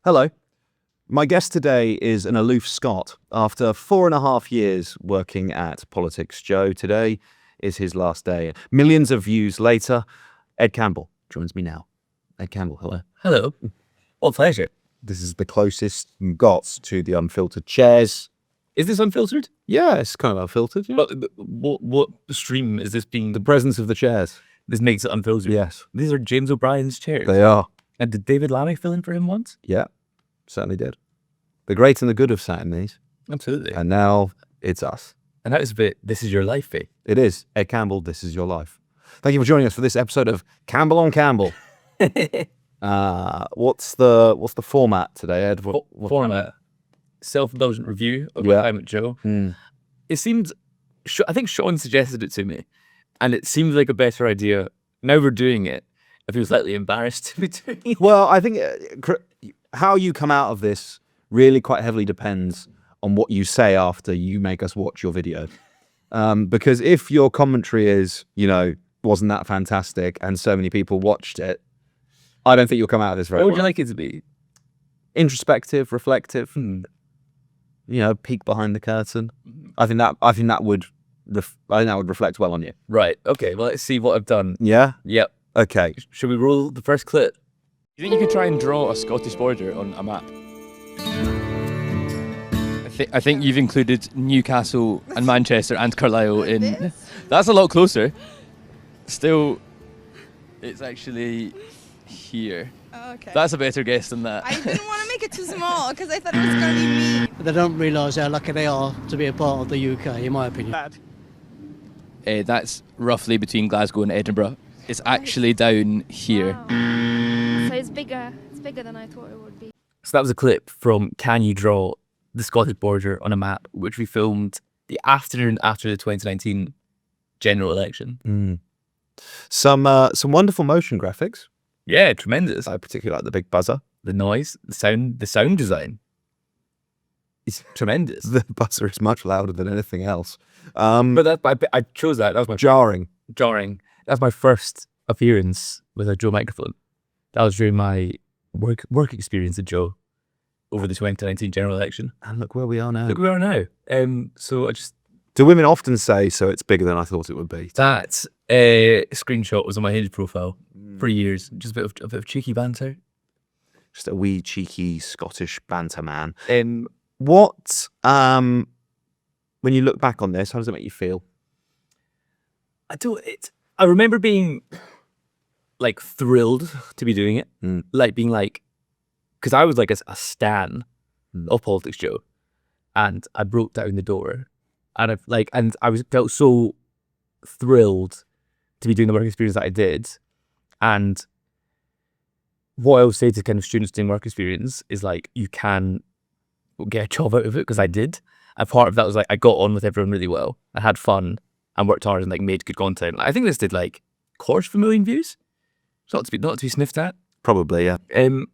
Hello. My guest today is an aloof Scot. After 4.5 years working at PoliticsJOE, today is his last day. Millions of views later, Ed Campbell joins me now. Ed Campbell, hello. Hello. What pleasure. This is the closest you got to the unfiltered chairs. Is this unfiltered? Yeah, it's kind of unfiltered. Yeah. But what stream is this being? The presence of the chairs. This makes it unfiltered. Yes, These are James O'Brien's chairs. they are. And did David Lammy fill in for him once? Yeah, certainly did. The great and the good have sat in these. Absolutely. And now it's us. And that was a bit, this is your life, eh? It is. Ed Campbell, this is your life. Thank you for joining us for this episode of Campbell on Campbell. What's the format today, Ed? What Format. Self-indulgent review of Yeah. my time at Joe. It seemed, I think Sean suggested it to me, and it seemed like a better idea. Now we're doing it. I feel slightly embarrassed to be doing it. Well, I think how you come out of this really quite heavily depends on what you say after you make us watch your video. Because if your commentary is, wasn't that fantastic and so many people watched it, I don't think you'll come out of this very What would well. you like it to be? Introspective, reflective, peek behind the curtain. I think that would reflect well on you. Right. Okay. Well, let's see what I've done. Yeah? Yep. Okay. Should we roll the first clip? You think you could try and draw a Scottish border on a map? I think you've included Newcastle and Manchester and Carlisle in. That's a lot closer. Still, it's actually here. Oh, okay. That's a better guess than that. I didn't want to make it too small because I thought it was going to be me. They don't realise how lucky they are to be a part of the UK, in my opinion. That's roughly between Glasgow and Edinburgh. It's actually down here. Wow. So it's bigger. It's bigger than I thought it would be. So that was a clip from Can You Draw the Scottish Border on a Map, which we filmed the afternoon after the 2019 general election. Some wonderful motion graphics. Yeah, tremendous. I particularly like the big buzzer. The noise, the sound design. It's tremendous. The buzzer is much louder than anything else. But I chose that. That was my Jarring. That's my first appearance with a Joe microphone. That was during my work experience at Joe over the 2019 general election. And look where we are now. Look where we are now. So I just Do women often say, so it's bigger than I thought it would be? that screenshot was on my Hinge profile for years. Just a bit of cheeky banter. Just a wee, cheeky Scottish banter man. Um, What, when you look back on this, how does it make you feel? I remember being like thrilled to be doing it, like being like, because I was like a stan of PoliticsJOE, and I broke down the door, and felt so thrilled to be doing the work experience that I did, and what I would say to kind of students doing work experience is like you can get a job out of it, because I did, and part of that was like I got on with everyone really well, I had fun, and worked hard and like made good content. I think this did like quarter of a million views. It's not to be sniffed at. Probably, yeah. And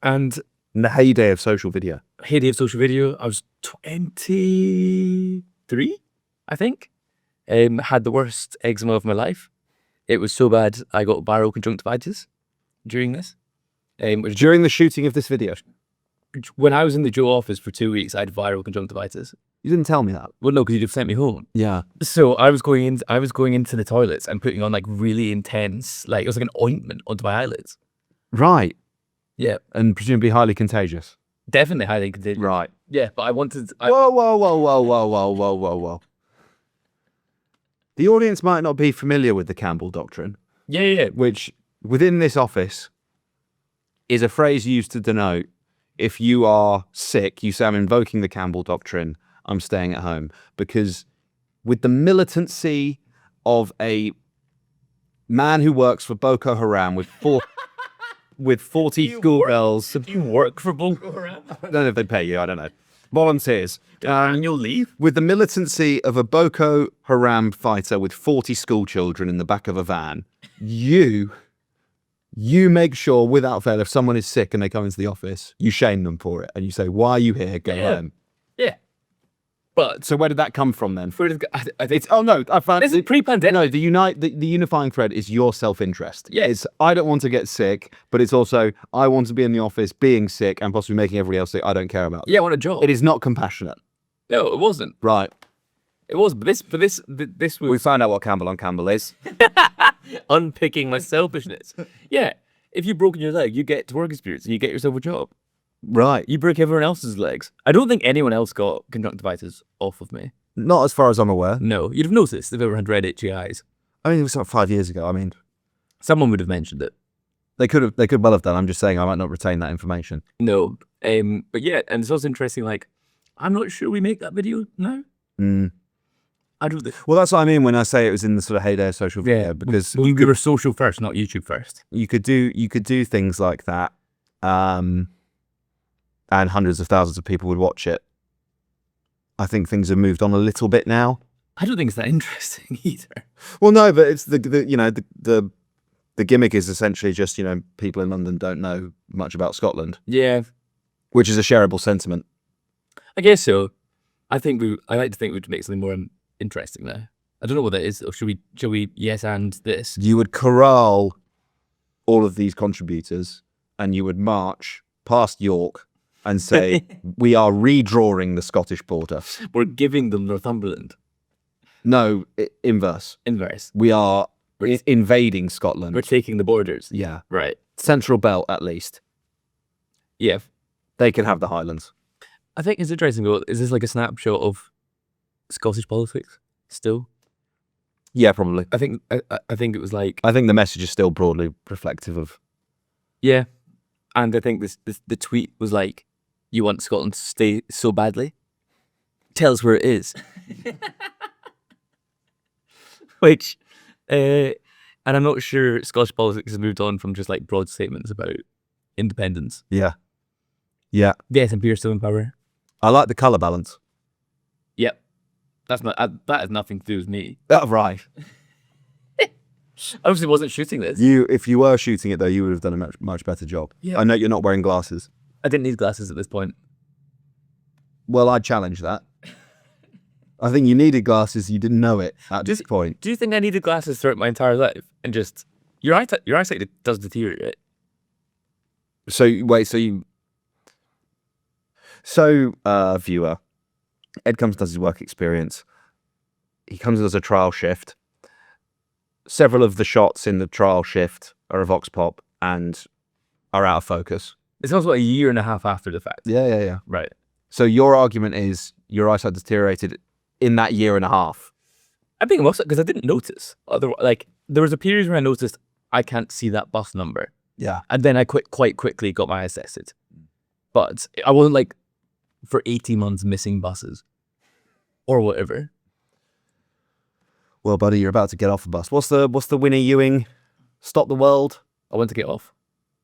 In the heyday of social video. heyday of social video, I was 23, I think. Had the worst eczema of my life. It was so bad I got viral conjunctivitis during this. During the shooting of this video. When I was in the Joe office for 2 weeks, I had viral conjunctivitis. You didn't tell me that. Well, no, because you'd have sent me home. Yeah. So I was going into the toilets and putting on like really intense, like it was like an ointment onto my eyelids. Right. Yeah, And presumably highly contagious. definitely highly contagious. Right. Yeah, but I wanted. Whoa. The audience might not be familiar with the Campbell doctrine, Yeah. which within this office is a phrase used to denote if you are sick, you say, I'm invoking the Campbell doctrine, I'm staying at home. Because with the militancy of a man who works for Boko Haram with 40 schoolgirls. Do you work for Boko Haram? I don't know if they pay you, I don't know. Volunteers. Annual leave? With the militancy of a Boko Haram fighter with 40 school children in the back of a van, you make sure without fail, if someone is sick and they come into the office, you shame them for it and you say, why are you here? Go home. Yeah. But So where did that come from then? I think It's I found this is pre-pandemic. No, the unifying thread is your self-interest. Yeah. It's I don't want to get sick, but it's also I want to be in the office being sick and possibly making everybody else sick. I don't care about. Yeah, I want a job. It is not compassionate. No, it wasn't. Right. It was, but this was We found out what Campbell on Campbell is. unpicking my selfishness. Yeah, if you've broken your leg, you get to work experience and you get yourself a job. Right. You break everyone else's legs. I don't think anyone else got conjunctivitis off of me. Not as far as I'm aware. No, you'd have noticed if ever had red itchy eyes. I mean, it was like 5 years ago. I mean, Someone would have mentioned it. they could well have done. I'm just saying I might not retain that information. No, but yeah, and it's also interesting. Like, I'm not sure we make that video now. I don't think. Well, that's what I mean when I say it was in the sort of heyday of social media, because we were social first, not YouTube first. you could do things like that, and hundreds of thousands of people would watch it. I think things have moved on a little bit now. I don't think it's that interesting either. Well, no, but it's the gimmick is essentially just people in London don't know much about Scotland, Yeah, which is a shareable sentiment. I guess so. I like to think we'd make something more interesting now. I don't know what that is. Or should we yes and this? You would corral all of these contributors, and you would march past York and say, "We are redrawing the Scottish border." We're giving them Northumberland. No, inverse. Inverse. We are invading Scotland. We're taking the borders. Yeah. Right. Central Belt, at least. Yeah. They can have the Highlands. I think it's interesting. Though, is this like a snapshot of Scottish politics still? Yeah, probably. I think it was like, I think the message is still broadly reflective of... yeah. And I think the tweet was like, you want Scotland to stay so badly? Tell us where it is. Which, and I'm not sure Scottish politics has moved on from just like broad statements about independence. Yeah. Yeah. The SNP are still in power. I like the colour balance. Yep. That's not, that has nothing to do with me. Right. I obviously wasn't shooting this. If you were shooting it, though, you would have done a much better job. Yeah. I know you're not wearing glasses. I didn't need glasses at this point. Well, I'd challenge that. I think you needed glasses. You didn't know it at this point. Do you think I needed glasses throughout my entire life? And just, your eyesight does deteriorate. Viewer, Ed comes and does his work experience. He comes and does a trial shift. Several of the shots in the trial shift are a vox pop and are out of focus. It's also a year and a half after the fact. Yeah. Right. So your argument is your eyesight deteriorated in that year and a half. I think it was because I didn't notice. Like, there was a period where I noticed I can't see that bus number. Yeah. And then I quite quickly got my eyes tested. But I wasn't like for 18 months missing buses or whatever. Well, buddy, you're about to get off the bus. What's the Winnie Ewing? Stop the world. I want to get off.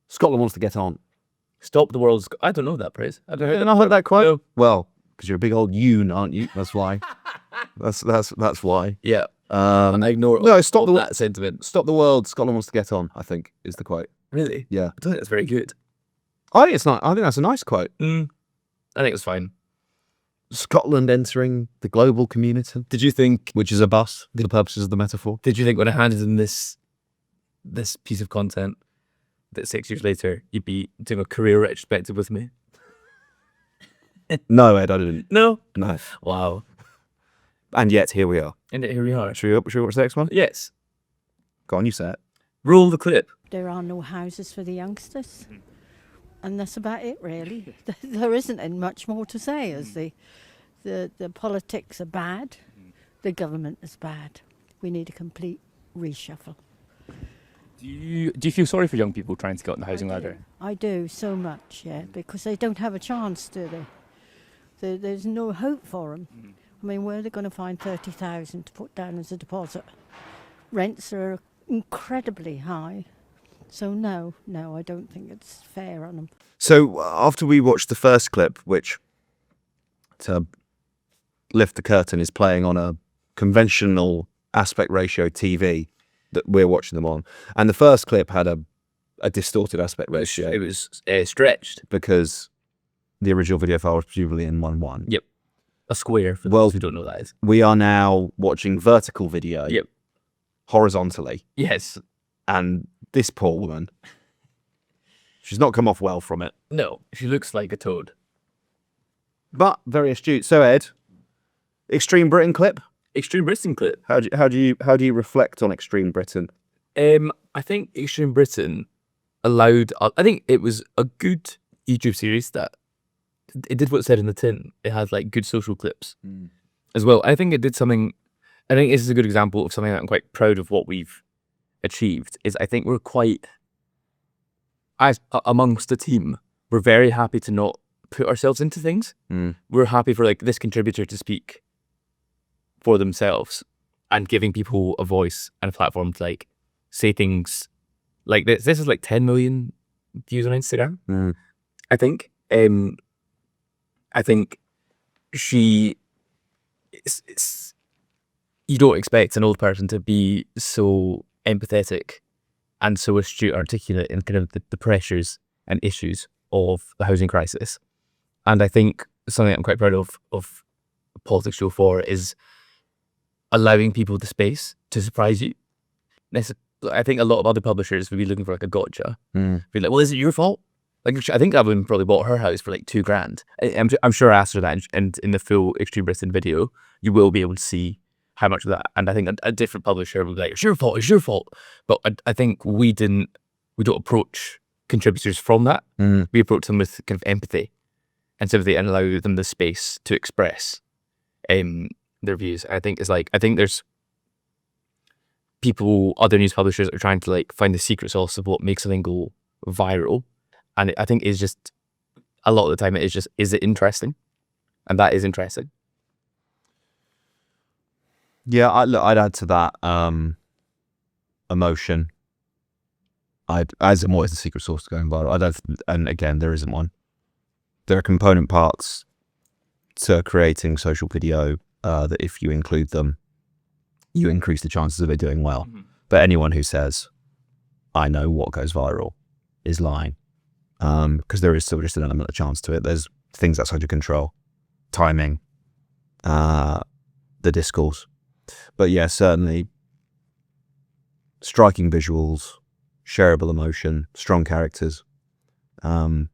Scotland wants to get on. Stop the world. I don't know that phrase. I don't I heard that quote. No. Well, because you're a big old yoon, aren't you? That's why. that's why. Yeah. And I ignore that sentiment. Stop the world. Scotland wants to get on, I think, is the quote. Really? Yeah. I don't think that's very good. I think it's not. I think that's a nice quote. I think it was fine. Scotland entering the global community. Did you think? Which is a bus, for the purposes of the metaphor. Did you think when I handed in this piece of content that 6 years later you'd be doing a career retrospective with me? No, Ed, I didn't. No. No. Wow. And yet, here we are. And here we are. Should we watch the next one? Yes. Go on, you say it. Roll the clip. There are no houses for the youngsters. And that's about it, really. There isn't much more to say, as the politics are bad, the government is bad. We need a complete reshuffle. Do you feel sorry for young people trying to get on the housing ladder? I do, so much, yeah, because they don't have a chance, do they? There's no hope for them. I mean, where are they going to find 30,000 to put down as a deposit? Rents are incredibly high. So no, I don't think it's fair on them. So after we watched the first clip, which, to lift the curtain, is playing on a conventional aspect ratio TV that we're watching them on, and the first clip had a distorted aspect ratio. It was stretched. Because the original video file was presumably in 1:1. Yep. a square for Well- those who don't know what that is. We are now watching vertical video. Yep. Horizontally. Yes. And this poor woman, she's not come off well from it. No, she looks like a toad. But very astute. So Ed, Extreme Britain clip. Extreme Britain clip. How do you reflect on Extreme Britain? I think Extreme Britain allowed. I think it was a good YouTube series that it did what it said in the tin. It had like good social clips as well. I think it did something. I think this is a good example of something that I'm quite proud of what we've achieved. Is I think we're quite, as amongst the team, we're very happy to not put ourselves into things. We're happy for like this contributor to speak for themselves and giving people a voice and a platform to like say things like this. This is like 10 million views on Instagram. I think. I think she. You don't expect an old person to be so empathetic and so astute, articulate in kind of the pressures and issues of the housing crisis. And I think something I'm quite proud of PoliticsJOE for is allowing people the space to surprise you. I think a lot of other publishers would be looking for like a gotcha. Be like, well, is it your fault? Like, I think that woman probably bought her house for like $2,000. I'm sure I asked her that, and in the full Extreme Britain video, you will be able to see how much of that. And I think a different publisher would be like, it's your fault. But I think we don't approach contributors from that. We approach them with kind of empathy and sympathy and allow them the space to express their views. I think there's people, other news publishers are trying to like find the secret sauce of what makes something go viral. And I think it's just, a lot of the time it is just, is it interesting? And that is interesting. Yeah, I'd add to that emotion. As in what is the secret sauce to going viral? And again, there isn't one. There are component parts to creating social video that if you include them, you increase the chances of it doing well. But anyone who says, I know what goes viral, is lying. Because there is still just an element of chance to it. There's things outside your control. Timing, the discourse. But yeah, certainly striking visuals, shareable emotion, strong characters. And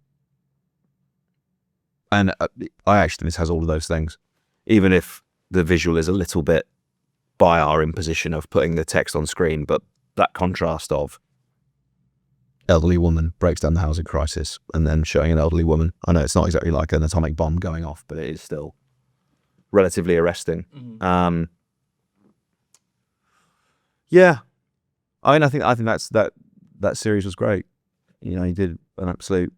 I actually think this has all of those things. Even if the visual is a little bit by our imposition of putting the text on screen, but that contrast of elderly woman breaks down the housing crisis and then showing an elderly woman. I know it's not exactly like an atomic bomb going off, but it is still relatively arresting. Yeah, I mean, I think that series was great. You know, he did an absolute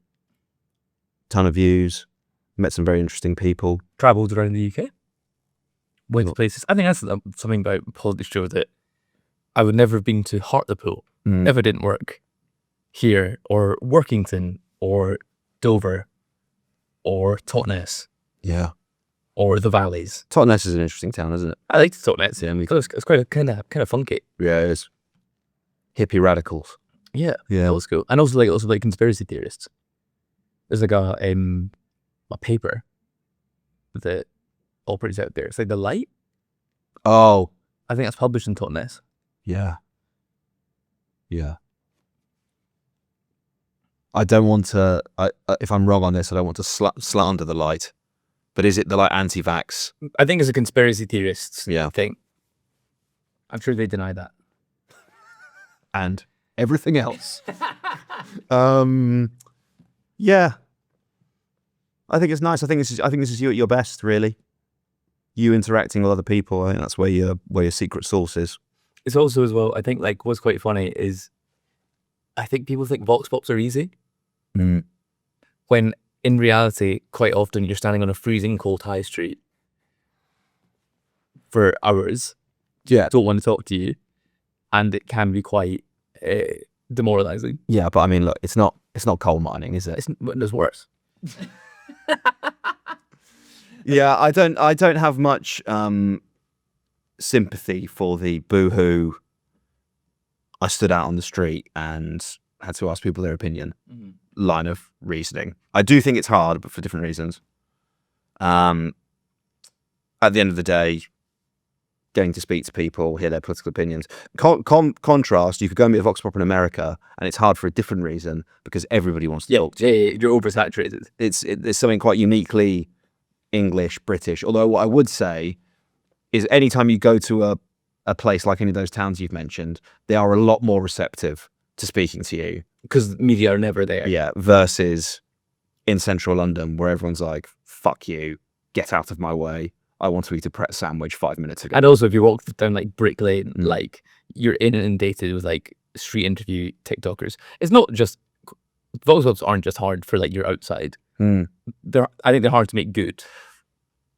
ton of views, met some very interesting people. Travelled around the UK, went to places. I think that's something about PoliticsJOE that I would never have been to Hartlepool if it didn't work here, or Workington, or Dover, or Totnes. Yeah. Or the Valleys. Totnes is an interesting town, isn't it? I liked Totnes, yeah. Because it's quite kind of funky. Yeah, it is. Hippie radicals. Yeah, Yeah. that was cool. And also like conspiracy theorists. There's like a paper that operates out there. It's like The Light. Oh. I think that's published in Totnes. Yeah. Yeah. I don't want to, if I'm wrong on this, I don't want to slander The Light. But is it the like anti-vax? I think it's a conspiracy theorists thing. I'm sure they deny that. And everything else. Yeah. I think it's nice. I think this is you at your best, really. You interacting with other people. I think that's where your secret sauce is. It's also as well, I think like what's quite funny is I think people think vox pops are easy. When in reality, quite often you're standing on a freezing cold high street for hours. Yeah. Don't want to talk to you. And it can be quite demoralizing. Yeah, but I mean, look, it's not coal mining, is it? There's worse. Yeah, I don't have much sympathy for the boohoo. I stood out on the street and had to ask people their opinion line of reasoning. I do think it's hard, but for different reasons. at the end of the day, getting to speak to people, hear their political opinions. Contrast, you could go and meet a Vox Pop in America, and it's hard for a different reason because everybody wants to talk to you. Yeah, you're oversaturated. There's something quite uniquely English, British. Although what I would say is anytime you go to a place like any of those towns you've mentioned, they are a lot more receptive to speaking to you. Because media are never there. Yeah, versus in central London where everyone's like, fuck you, get out of my way. I want to eat a Pret sandwich 5 minutes ago. And also, if you walk down like Brick Lane, like you're inundated with like street interview TikTokers. It's not just Vox Pops aren't just hard for like your outside. I think they're hard to make good.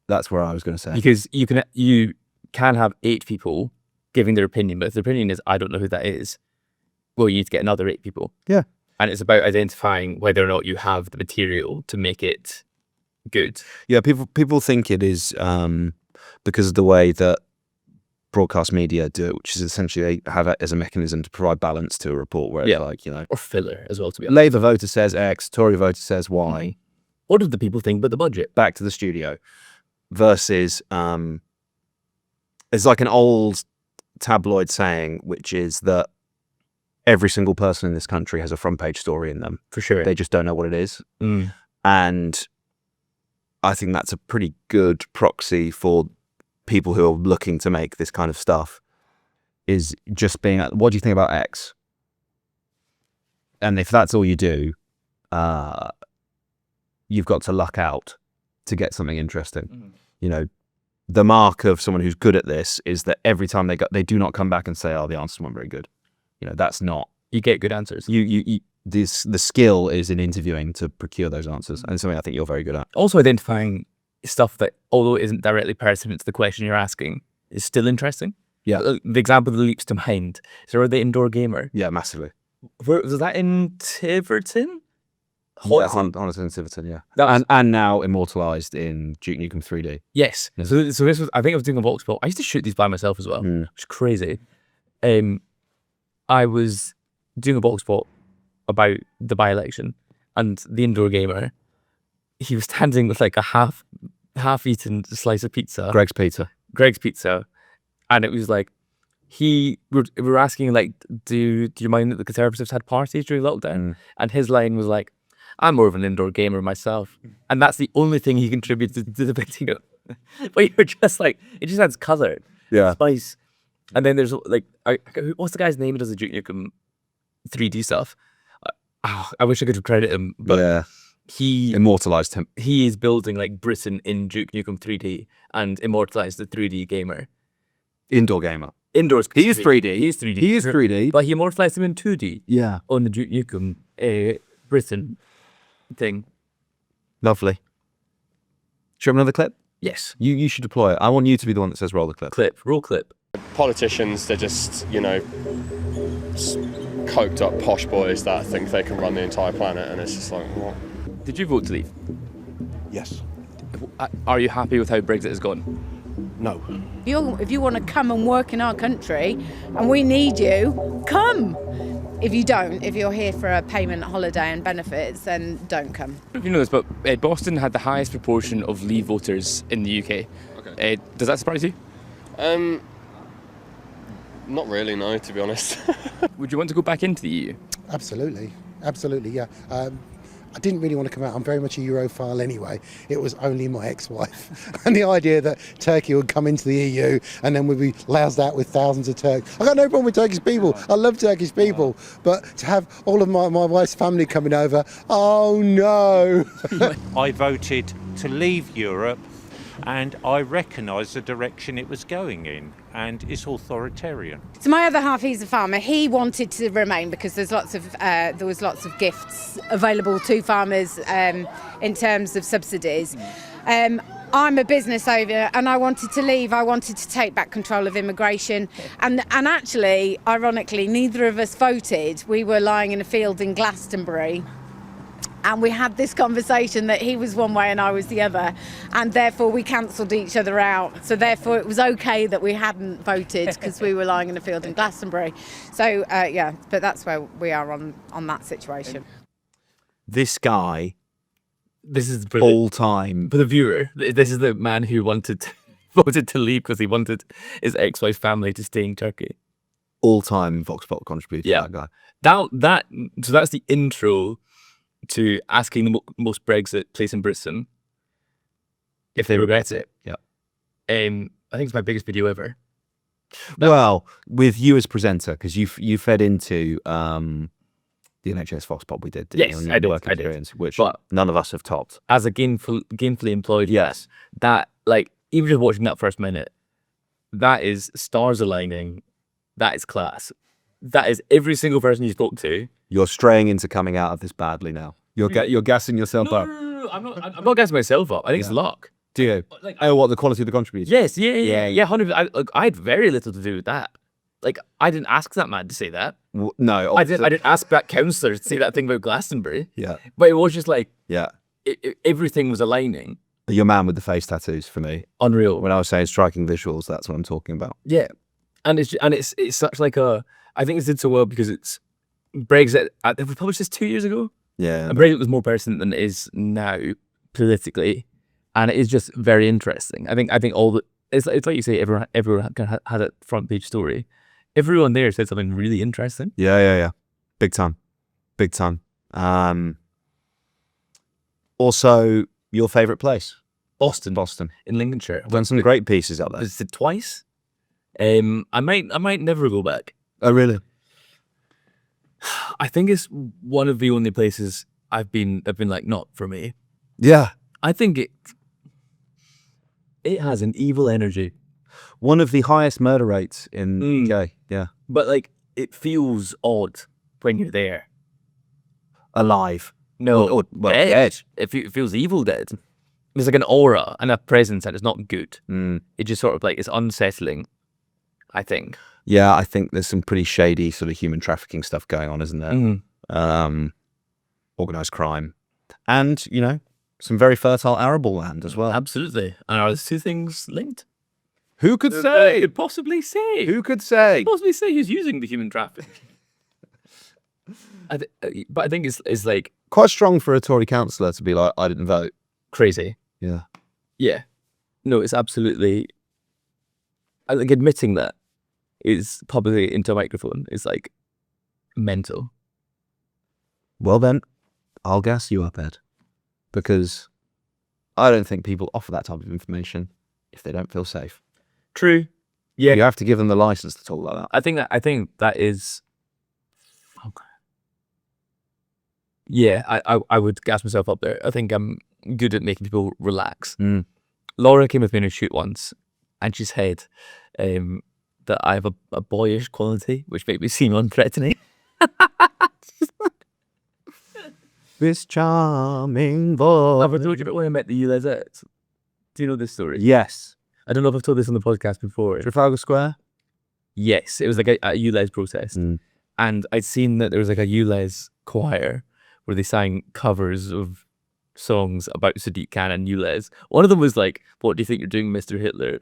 That's where I was going to say. Because you can have 8 people giving their opinion, but if their opinion is I don't know who that is, well, you need to get another 8 people. Yeah. And it's about identifying whether or not you have the material to make it good. Yeah, people think it is because of the way that broadcast media do it, which is essentially they have it as a mechanism to provide balance to a report where it's like, you know. Or filler as well, to be honest. Labour voter says X, Tory voter says Y. What do the people think about the budget? Back to the studio. Versus, it's like an old tabloid saying, which is that every single person in this country has a front page story in them. For sure. They just don't know what it is. And I think that's a pretty good proxy for people who are looking to make this kind of stuff, is just being, what do you think about X? And if that's all you do, you've got to luck out to get something interesting. You know, the mark of someone who's good at this is that every time they do not come back and say, oh, the answers weren't very good. You know, that's not. You get good answers. The skill is in interviewing to procure those answers, and it's something I think you're very good at. Also identifying stuff that, although it isn't directly pertinent to the question you're asking, is still interesting. Yeah. The example that leaps to mind is the indoor gamer. Yeah, massively. Where was that, in Tiverton? Honest and Tiverton, yeah. And now immortalised in Duke Nukem 3D. Yes. Yeah. So this was, I think I was doing a Vox Pop. I used to shoot these by myself as well, which is crazy. I was doing a Vox Pop about the by-election, and the indoor gamer, he was standing with like a half-eaten slice of pizza. Greg's Pizza. And it was like, we were asking like, do you mind that the Conservatives had parties during lockdown? And his line was like, I'm more of an indoor gamer myself. And that's the only thing he contributed to the video. But you're just like, it just adds colour. Yeah. Spice. And then there's like, what's the guy's name who does the Duke Nukem 3D stuff? I wish I could credit him, but yeah. He immortalised him. He is building like Britain in Duke Nukem 3D and immortalised the 3D gamer. Indoor gamer. Indoors. He is 3D. He is 3D. He is 3D. But he immortalised him in 2D. Yeah. On the Duke Nukem Britain thing. Lovely. Should we have another clip? Yes. You should deploy it. I want you to be the one that says roll the clip. Roll clip. Politicians, they're just, coked up posh boys that think they can run the entire planet, and it's just like, what? Did you vote to leave? Yes. Are you happy with how Brexit has gone? No. If you want to come and work in our country and we need you, come. If you don't, if you're here for a payment holiday and benefits, then don't come. I don't know if you know this, but Boston had the highest proportion of Leave voters in the UK. Okay. Does that surprise you? Not really, no, to be honest. Would you want to go back into the EU? Absolutely, yeah. I didn't really want to come out. I'm very much a Europhile anyway. It was only my ex-wife. And the idea that Turkey would come into the EU and then we'd be loused out with thousands of Turks. I got no problem with Turkish people. I love Turkish people. But to have all of my wife's family coming over, oh no. I voted to leave Europe, and I recognise the direction it was going in, and it's authoritarian. So my other half, he's a farmer. He wanted to remain because there was lots of gifts available to farmers in terms of subsidies. I'm a business owner and I wanted to leave. I wanted to take back control of immigration. And actually, ironically, neither of us voted. We were lying in a field in Glastonbury. And we had this conversation that he was one way and I was the other, and therefore we cancelled each other out. So therefore it was okay that we hadn't voted because we were lying in a field in Glastonbury. So but that's where we are on that situation. This guy, this is all time for the viewer. This is the man who wanted voted to leave because he wanted his ex-wife's family to stay in Turkey. All-time Vox Pop contributor. Yeah. That guy. So that's the intro to asking the most Brexit place in Britain if they regret it. Yeah. I think it's my biggest video ever. Well, with you as presenter, because you fed into the NHS Vox Pop we did. Yes, on your I did, work I did. experience, which But- none of us have topped. As a gainfully employed, Yes. that, like, even just watching that first minute, that is stars aligning. That is class. That is every single person you spoke to. You're straying into coming out of this badly now. You're gassing yourself up. No, I'm not gassing myself up. I think it's luck. Do you? Like, Oh, what, the quality of the contributors? Yes, yeah, 100%. I had very little to do with that. Like, I didn't ask that man to say that. No. I didn't ask that councillor to say that thing about Glastonbury. Yeah. But it was just like, Yeah. everything was aligning. Your man with the face tattoos for me. Unreal. When I was saying striking visuals, that's what I'm talking about. Yeah. And it's such like I think it did so well because it's Brexit. We published this 2 years ago. Yeah. And Brexit was more present than it is now politically, and it is just very interesting. I think all the it's like you say, everyone had a front page story. Everyone there said something really interesting. Yeah. Big time. Also, your favourite place? Boston. In Lincolnshire. I've done some great pieces out there. Visited twice. I might never go back. Oh, really? I think it's one of the only places I've been like, not for me. Yeah. I think it has an evil energy. One of the highest murder rates in the UK. Yeah. But like, it feels odd when you're there. Alive. No, Well, dead. dead. It feels evil dead. There's like an aura and a presence that is not good. It just sort of like, it's unsettling, I think. Yeah, I think there's some pretty shady sort of human trafficking stuff going on, isn't there? Organised crime. And, some very fertile arable land as well. Absolutely. And are those two things linked? Who could say? Could possibly say. Who could say? Possibly say who's using the human traffic. But I think it's like Quite strong for a Tory councillor to be like, I didn't vote. crazy. Yeah. Yeah. No, it's absolutely. I think admitting that is publicly into a microphone is like mental. Well then, I'll gas you up, Ed. Because I don't think people offer that type of information if they don't feel safe. True. Yeah. You have to give them the license to talk like that. I think that is. Okay. Yeah, I would gas myself up there. I think I'm good at making people relax. Laura came with me in a shoot once, and she said that I have a boyish quality, which made me seem unthreatening. This charming boy. I've told you about when I met the ULEZs. Do you know this story? Yes. I don't know if I've told this on the podcast before. Trafalgar Square? Yes, it was like a ULEZ protest. And I'd seen that there was like a ULEZ choir where they sang covers of songs about Sadiq Khan and ULEZ. One of them was like, "What do you think you're doing, Mr. Hitler?"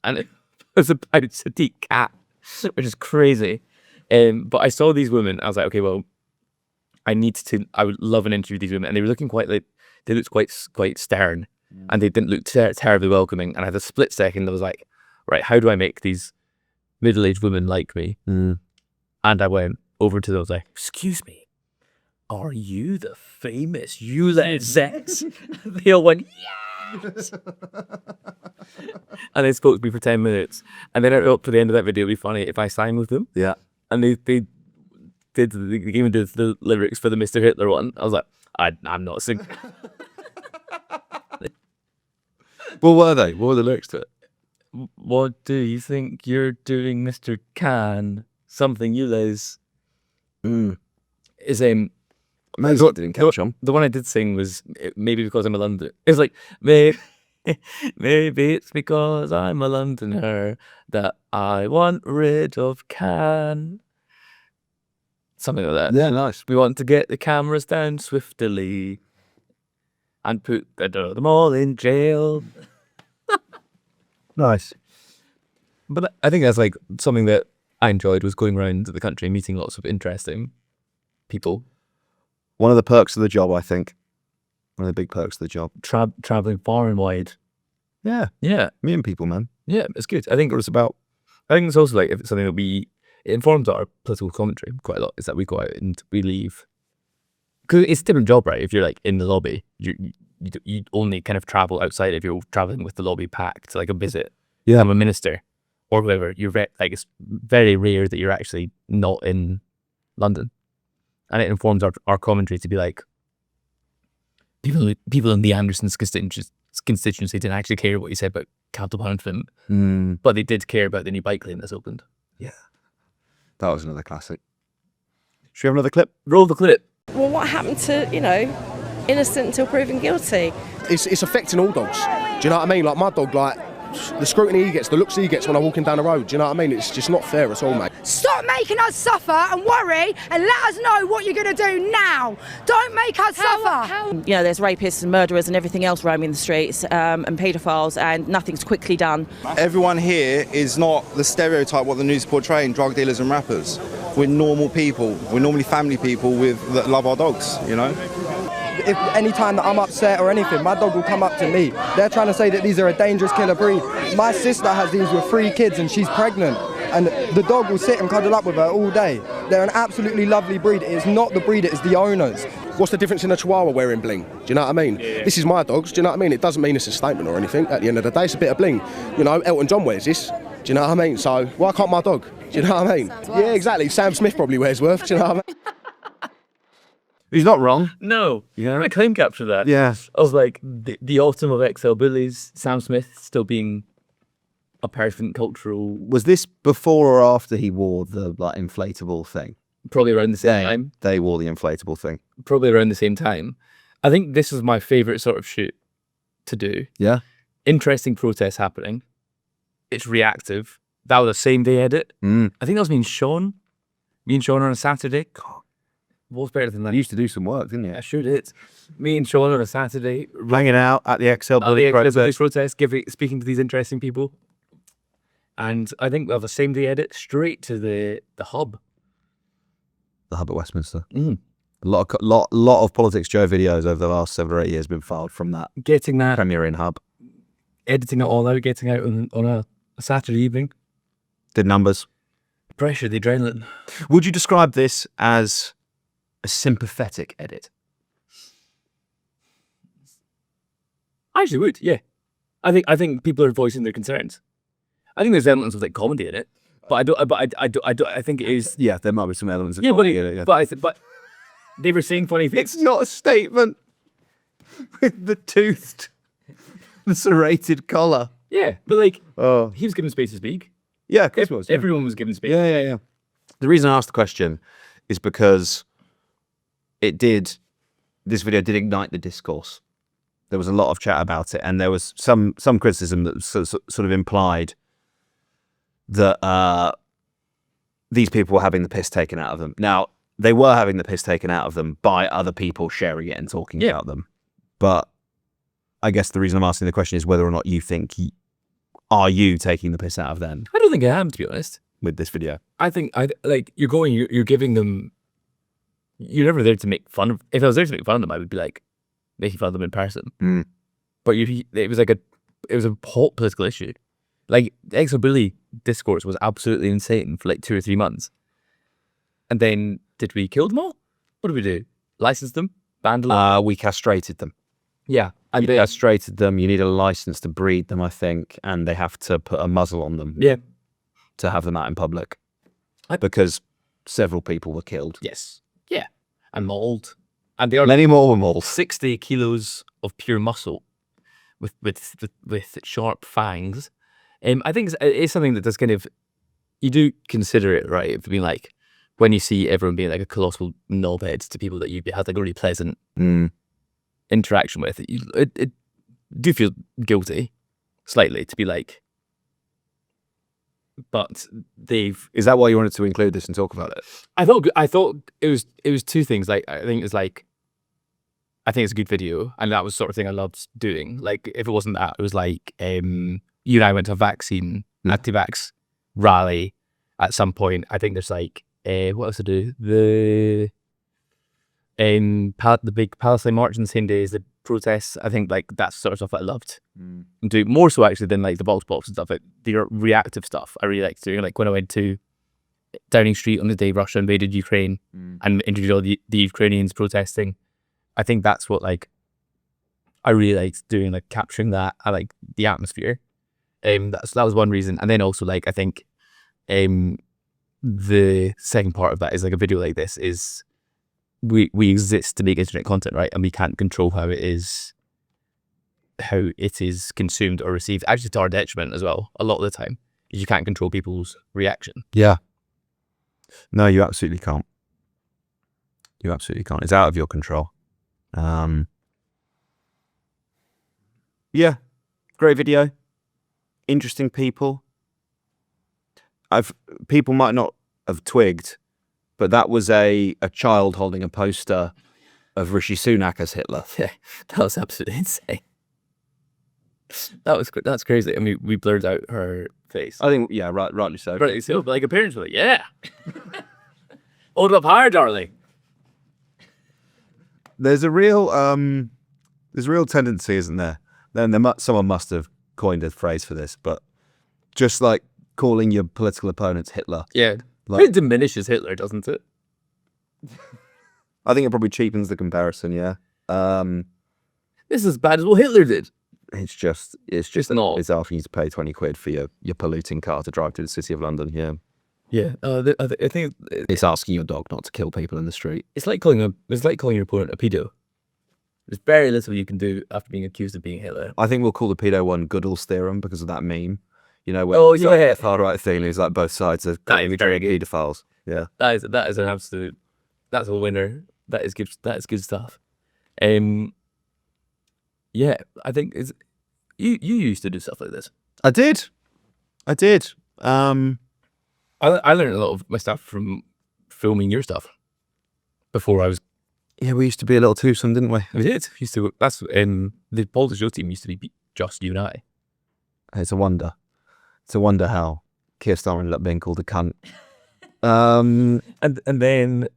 And it was about Sadiq Khan, which is crazy. But I saw these women. I was like, okay, well, I would love an interview with these women. And they were looking they looked quite stern. And they didn't look terribly welcoming. And I had a split second that was like, right, how do I make these middle-aged women like me? And I went over to those like, excuse me, are you the famous ULEZ? They all went, yes! And they spoke to me for 10 minutes. And then up to the end of that video, it'd be funny if I sang with them. Yeah. And they even did the lyrics for the Mr. Hitler one. I was like, I'm not singing. What were they? What were the lyrics to it? What do you think you're doing, Mr. Khan? Something ULEZ. Is Amazing. Didn't catch on. the one I did sing was maybe because I'm a Londoner. It's like maybe it's because I'm a Londoner that I want rid of Khan. Something like that. Yeah, nice. We want to get the cameras down swiftly and put them all in jail. Nice. But I think that's like something that I enjoyed was going around the country, meeting lots of interesting people. One of the perks of the job, I think. One of the big perks of the job. Traveling far and wide. Yeah. Yeah. Meeting people, man. Yeah, it's good. I think it's also like if it's something that it informs our political commentary quite a lot, is that we go out and we leave. Because it's a different job, right? If you're like in the lobby, you only kind of travel outside if you're traveling with the lobby packed, like a visit from a minister or whatever. Like it's very rare that you're actually not in London. And it informs our commentary to be like, people in the Andersons constituency didn't actually care what you said about capital punishment, but they did care about the new bike lane that's opened. Yeah. That was another classic. Should we have another clip? Roll the clip. Well, what happened to, innocent until proven guilty? It's affecting all dogs. Do you know what I mean? Like my dog, like the scrutiny he gets, the looks he gets when I'm walking down the road. Do you know what I mean? It's just not fair at all, mate. Stop making us suffer and worry, and let us know what you're going to do now. Don't make us suffer. There's rapists and murderers and everything else roaming the streets, and paedophiles, and nothing's quickly done. Everyone here is not the stereotype what the news is portraying, drug dealers and rappers. We're normal people. We're normally family people that love our dogs, If any time that I'm upset or anything, my dog will come up to me. They're trying to say that these are a dangerous killer breed. My sister has these with 3 kids and she's pregnant. And the dog will sit and cuddle up with her all day. They're an absolutely lovely breed. It's not the breed, it's the owners. What's the difference in a Chihuahua wearing bling? Do you know what I mean? Yeah. This is my dogs, do you know what I mean? It doesn't mean it's a statement or anything. At the end of the day, it's a bit of bling. Elton John wears this. Do you know what I mean? So why can't my dog? Do you know what I mean? Yeah, exactly. Sam Smith probably wears Worth. Do you know what I mean? He's not wrong. No. I claim capture that. Yeah. Of like the autumn of XL Bullies, Sam Smith still being a perfect cultural. Was this before or after he wore the inflatable thing? Probably around the same time. They wore the inflatable thing. Probably around the same time. I think this is my favourite sort of shoot to do. Yeah. Interesting protests happening. It's reactive. That was a same day edit. I think that was me and Sean. Me and Sean on a Saturday. God, what's better than that? You used to do some work, didn't you? I sure did. Me and Sean on a Saturday. Hanging out at the XL Bully protest, speaking to these interesting people. And I think we'll have a same day edit straight to the hub. The hub at Westminster. A lot of PoliticsJOE videos over the last 7 or 8 years have been filed from that. Getting that. Premiering hub. Editing it all out, getting out on a Saturday evening. Did numbers. Pressure, the adrenaline. Would you describe this as a sympathetic edit? I actually would, yeah. I think people are voicing their concerns. I think there's elements of comedy in it, but I don't. I think it is. Yeah, there might be some elements of comedy in it. But they were saying funny things. It's not a statement with the toothed, the serrated collar. Yeah, but he was given space to speak. Yeah, of course he was. Everyone was given space. Yeah. The reason I asked the question is because this video did ignite the discourse. There was a lot of chat about it, and there was some criticism that sort of implied that these people were having the piss taken out of them. Now, they were having the piss taken out of them by other people sharing it and talking about them. But I guess the reason I'm asking the question is whether or not you think, are you taking the piss out of them? I don't think I am, to be honest. With this video? I think, you're giving them, you're never there to make fun of, if I was there to make fun of them, I would be making fun of them in person. But it was a hot political issue. The XL Bully discourse was absolutely insane for 2 or 3 months. And then, did we kill them all? What did we do? License them? Banned them? We castrated them. Yeah. And you castrated them. You need a license to breed them, I think. And they have to put a muzzle on them. Yeah. To have them out in public. Because several people were killed. Yes. Yeah. And mauled. And there are many more were mauled. 60 kilos of pure muscle with sharp fangs. I think it's something that does kind of, you do consider it, right? If being when you see everyone being a colossal knobheads to people that you had a really pleasant interaction with, it do feel guilty, slightly, to be but they've. Is that why you wanted to include this and talk about it? I thought it was 2 things. I think it's I think it's a good video, and that was the sort of thing I loved doing. If it wasn't that, it was you and I went to a anti-vax rally at some point. I think there's what else to do? the big Palestine March on the same day as the protests. I think like that's sort of stuff I loved. Do more so actually than like the box and stuff. Like the reactive stuff I really liked doing. Like when I went to Downing Street on the day Russia invaded Ukraine and interviewed all the Ukrainians protesting. I think that's what like I really liked doing, like capturing that. I like the atmosphere. That was one reason. And then also like I think the second part of that is like a video like this is we exist to make internet content, right? And we can't control how it is consumed or received, actually to our detriment as well a lot of the time, because you can't control people's reaction. Yeah. No, you absolutely can't. You absolutely can't. It's out of your control. Yeah, great video. Interesting people. People might not have twigged, but that was a child holding a poster of Rishi Sunak as Hitler. Yeah, that was absolutely insane. That's crazy. I mean, we blurred out her face. I think, yeah, rightly so. Rightly so, but like her parents were like, yeah. Hold up higher, darling. There's a real tendency, isn't there? Then someone must have coined a phrase for this, but just like calling your political opponents Hitler. Yeah, like, it diminishes Hitler, doesn't it? I think it probably cheapens the comparison. Yeah. This is as bad as what Hitler did. It's just not. It's asking you to pay 20 quid for your polluting car to drive to the city of London. Yeah. Yeah, I think it's asking your dog not to kill people in the street. It's like calling your opponent a pedo. There's very little you can do after being accused of being Hitler. I think we'll call the pedo one Goodall's theorem because of that meme. You know, where the far right thing is like both sides are pedophiles. Yeah, that is an absolute. That's a winner. That is good. That is good stuff. Yeah, I think you used to do stuff like this. I did. I learned a lot of my stuff from filming your stuff before I was. Yeah, we used to be a little twosome, didn't we? We did. That's the PoliticsJOE team used to be just you and I. It's a wonder. It's a wonder how Keir Starmer ended up being called a cunt. And then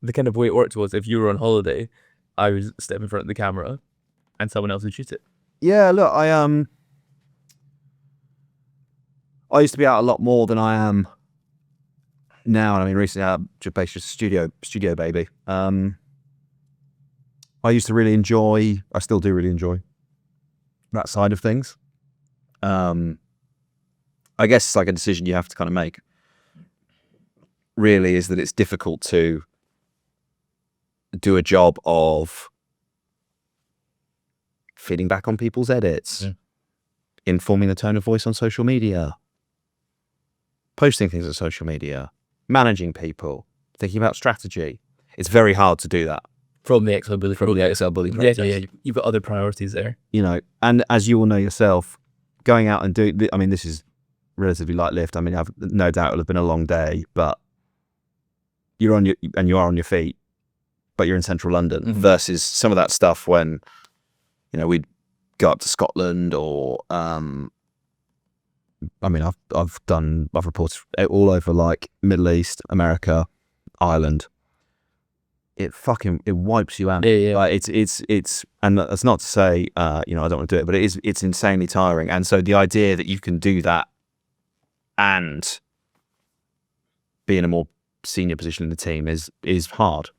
the kind of way it worked was if you were on holiday, I would step in front of the camera and someone else would shoot it. Yeah, look, I used to be out a lot more than I am now. And I mean, recently I'm just a studio baby. I used to really enjoy, I still do really enjoy that side of things. I guess it's like a decision you have to kind of make. Really, is that it's difficult to do a job of feeding back on people's edits, informing the tone of voice on social media, posting things on social media, managing people, thinking about strategy. It's very hard to do that. From the Excel bully. From the Excel bully process. Yeah. You've got other priorities there. You know, and as you all know yourself, going out and doing, I mean, this is relatively light lift. I mean, I've no doubt it'll have been a long day, but you are on your feet, but you're in central London versus some of that stuff when, you know, we'd go up to Scotland or, I mean, I've reported all over like Middle East, America, Ireland. It wipes you out. Yeah. Like it's, and that's not to say, you know, I don't want to do it, but it's insanely tiring. And so the idea that you can do that and be in a more senior position in the team is hard.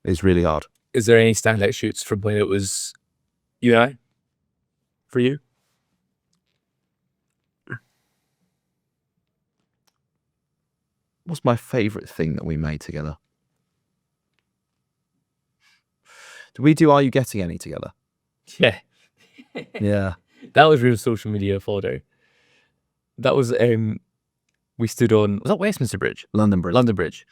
It's really hard. Is there any standout shoots from when it was you and I? For you? What's my favourite thing that we made together? Did we do Are You Getting Any together? Yeah. Yeah. That was real social media fodder. That was, we stood on, was that Westminster Bridge? London Bridge.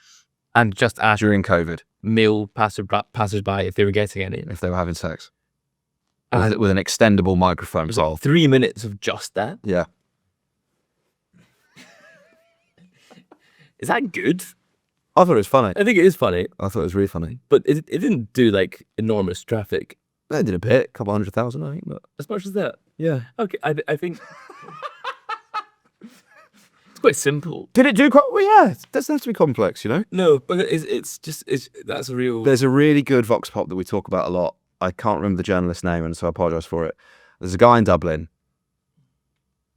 And just asked during COVID, male passers-by if they were getting any. If they were having sex. With an extendable microphone. It was like 3 minutes of just that. Yeah. Is that good? I thought it was funny. I think it is funny. I thought it was really funny. But it didn't do like enormous traffic. It did a bit, a couple 100,000, I think. But as much as that? Yeah. Okay, I think... It's quite simple. Did it do quite well? Yeah, it doesn't have to be complex, you know? No, but it's that's a real... There's a really good Vox Pop that we talk about a lot. I can't remember the journalist's name, and so I apologise for it. There's a guy in Dublin.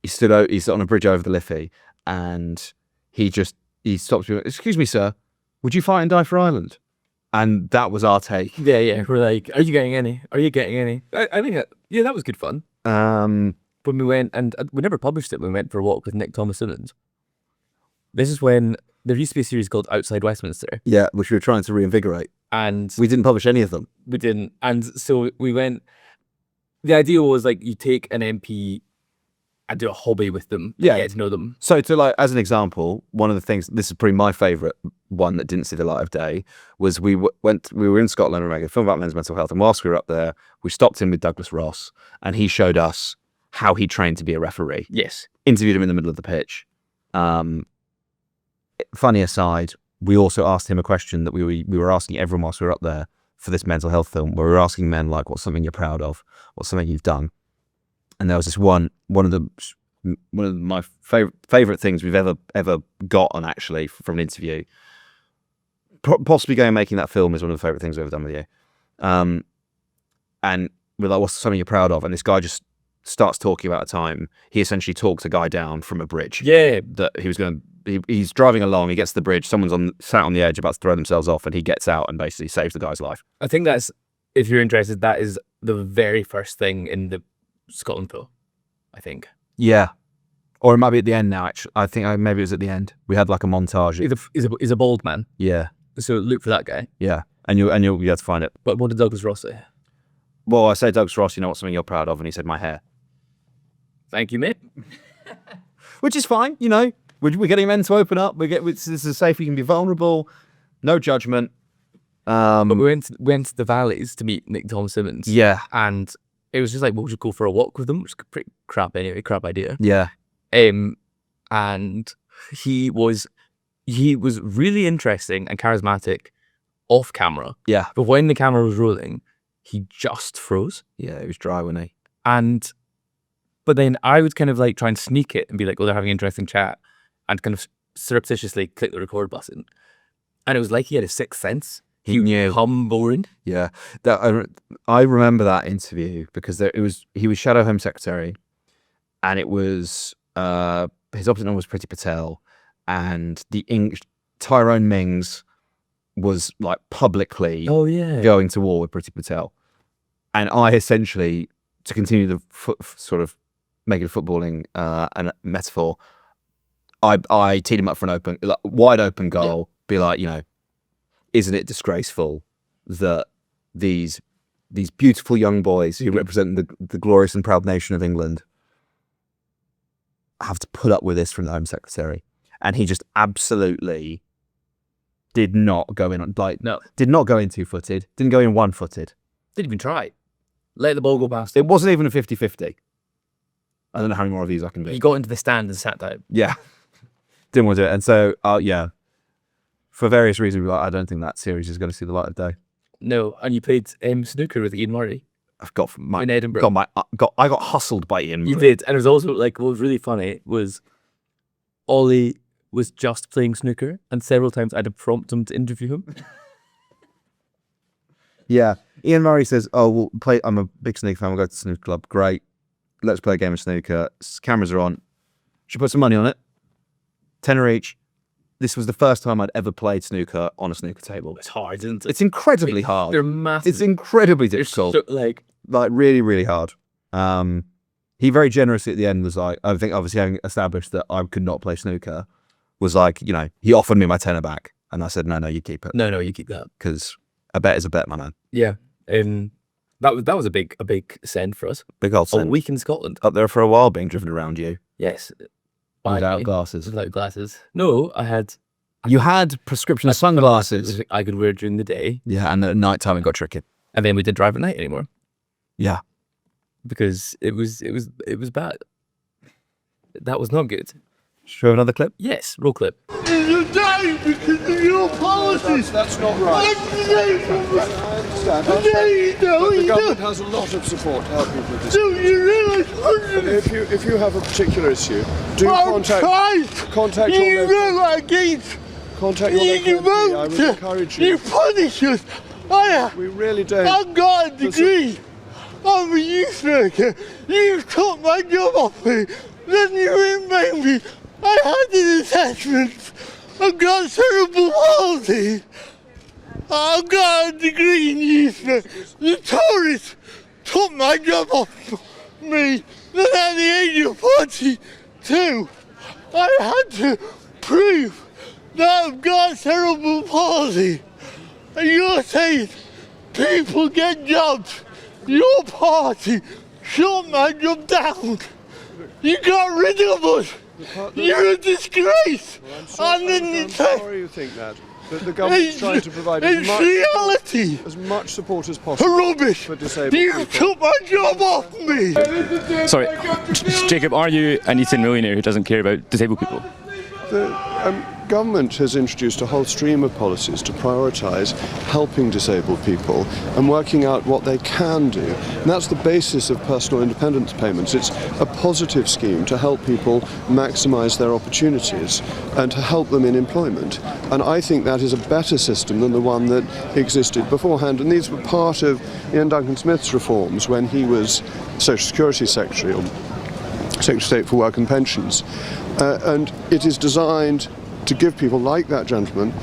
He's on a bridge over the Liffey, and he stops me. Excuse me, sir, would you fight and die for Ireland? And that was our take. Yeah. We're like, are you getting any? Are you getting any? I think that was good fun. When we went, and we never published it, we went for a walk with Nick Thomas-Simmons. This is when there used to be a series called Outside Westminster. Yeah, which we were trying to reinvigorate. And we didn't publish any of them. We didn't. And so we went, the idea was like you take an MP and do a hobby with them. Yeah. Get to know them. So to like, as an example, one of the things, this is probably my favourite one that didn't see the light of day, was we were in Scotland and making a film about men's mental health. And whilst we were up there, we stopped in with Douglas Ross and he showed us how he trained to be a referee. Yes. Interviewed him in the middle of the pitch. Funny aside, we also asked him a question that we were asking everyone whilst we were up there for this mental health film, where we were asking men like, what's something you're proud of? What's something you've done? And there was this one of my favorite things we've ever gotten actually from an interview. Possibly going and making that film is one of the favorite things I've ever done with you. And we're like, what's something you're proud of? And this guy just starts talking about a time he essentially talked a guy down from a bridge. Yeah, that he was going. He's driving along. He gets to the bridge. Someone's sat on the edge about to throw themselves off, and he gets out and basically saves the guy's life. I think that's, if you're interested, that is the very first thing in the Scotland film, I think. Yeah. Or it might be at the end now, actually. I think maybe it was at the end. We had like a montage. He's a bald man. Yeah. So look for that guy. Yeah. And you'll be able to find it. But what did Douglas Ross say? Well, I said, Douglas Ross, you know what's something you're proud of? And he said, my hair. Thank you, mate. Which is fine, you know. We're getting men to open up. This is safe. We can be vulnerable. No judgment. But we went to the Valleys to meet Nick Thomas-Simmons. Yeah. And it was just like, we'll just go for a walk with them, which is pretty crap anyway, crap idea. Yeah. And he was really interesting and charismatic off camera. Yeah. But when the camera was rolling, he just froze. Yeah, he was dry, wasn't he? But then I would kind of like try and sneak it and be like, well, they're having an interesting chat, and kind of surreptitiously click the record button. And it was like he had a sixth sense. He knew. Boring. Yeah. I remember that interview because he was Shadow Home Secretary, and it was his opposite number was Priti Patel, and Tyrone Mings was like publicly going to war with Priti Patel. And I essentially, to continue the sort of make it a footballing and metaphor, I teed him up for an wide open goal. Be like, you know, isn't it disgraceful that these beautiful young boys who represent the glorious and proud nation of England have to put up with this from the Home Secretary? And he just absolutely did not go in did not go in 2-footed, didn't go in 1-footed. Didn't even try. Let the ball go past. It wasn't even a 50-50. I don't know how many more of these I can do. He got into the stand and sat down. Yeah. Didn't want to do it. And so, for various reasons, I don't think that series is going to see the light of day. No, and you played snooker with Ian Murray. I've got in Edinburgh. I got hustled by Ian Murray. You did, and it was also like what was really funny was Oli was just playing snooker, and several times I had to prompt him to interview him. Yeah, Ian Murray says, "Oh, we'll play. I'm a big snooker fan. We'll go to the snooker club. Great, let's play a game of snooker. Cameras are on. Should put some money on it. Tenner each." This was the first time I'd ever played snooker on a snooker table. It's hard, isn't it? It's incredibly hard. They're massive. It's incredibly difficult. So, like really, really hard. He very generously at the end was like, I think obviously having established that I could not play snooker, was like, you know, he offered me my tenner back, and I said, no, you keep it. No, you keep that because a bet is a bet, my man. Yeah, that was a big send for us. Big old send. A week in Scotland. Up there for a while, being driven around you. Yes. Without glasses. Without glasses. No, I had. You had prescription sunglasses. I could wear during the day. Yeah, and at night time it got tricky. And then we didn't drive at night anymore. Yeah, because it was bad. That was not good. Should we have another clip? Yes, roll clip. You die because your policies. That's not right. The government has a lot of support to help people with this. Do you realise? If you have a particular issue, do contact your local. Contact your local MP. I would encourage you. You punish us. We really don't. I've got a degree. I'm a youth worker. You took my job off me. Then you made me. I had an assessment. I've got cerebral palsy. I've got a degree in youth work. The Tories took my job off me. Then at the age of 42, I had to prove that I've got cerebral palsy. And you're saying people get jobs. Your party shut my job down. You got rid of us. You're a disgrace. I'm sorry you think that. But the government's trying to provide as much support as possible Rubbish. for disabled You people. took my job off me. Sorry, Jacob, are you an Eastern millionaire who doesn't care about disabled people? The government has introduced a whole stream of policies to prioritise helping disabled people and working out what they can do. And that's the basis of personal independence payments. It's a positive scheme to help people maximise their opportunities and to help them in employment. And I think that is a better system than the one that existed beforehand. And these were part of Ian Duncan Smith's reforms when he was Social Security Secretary or Secretary of State for Work and Pensions. And it is designed to give people like that gentleman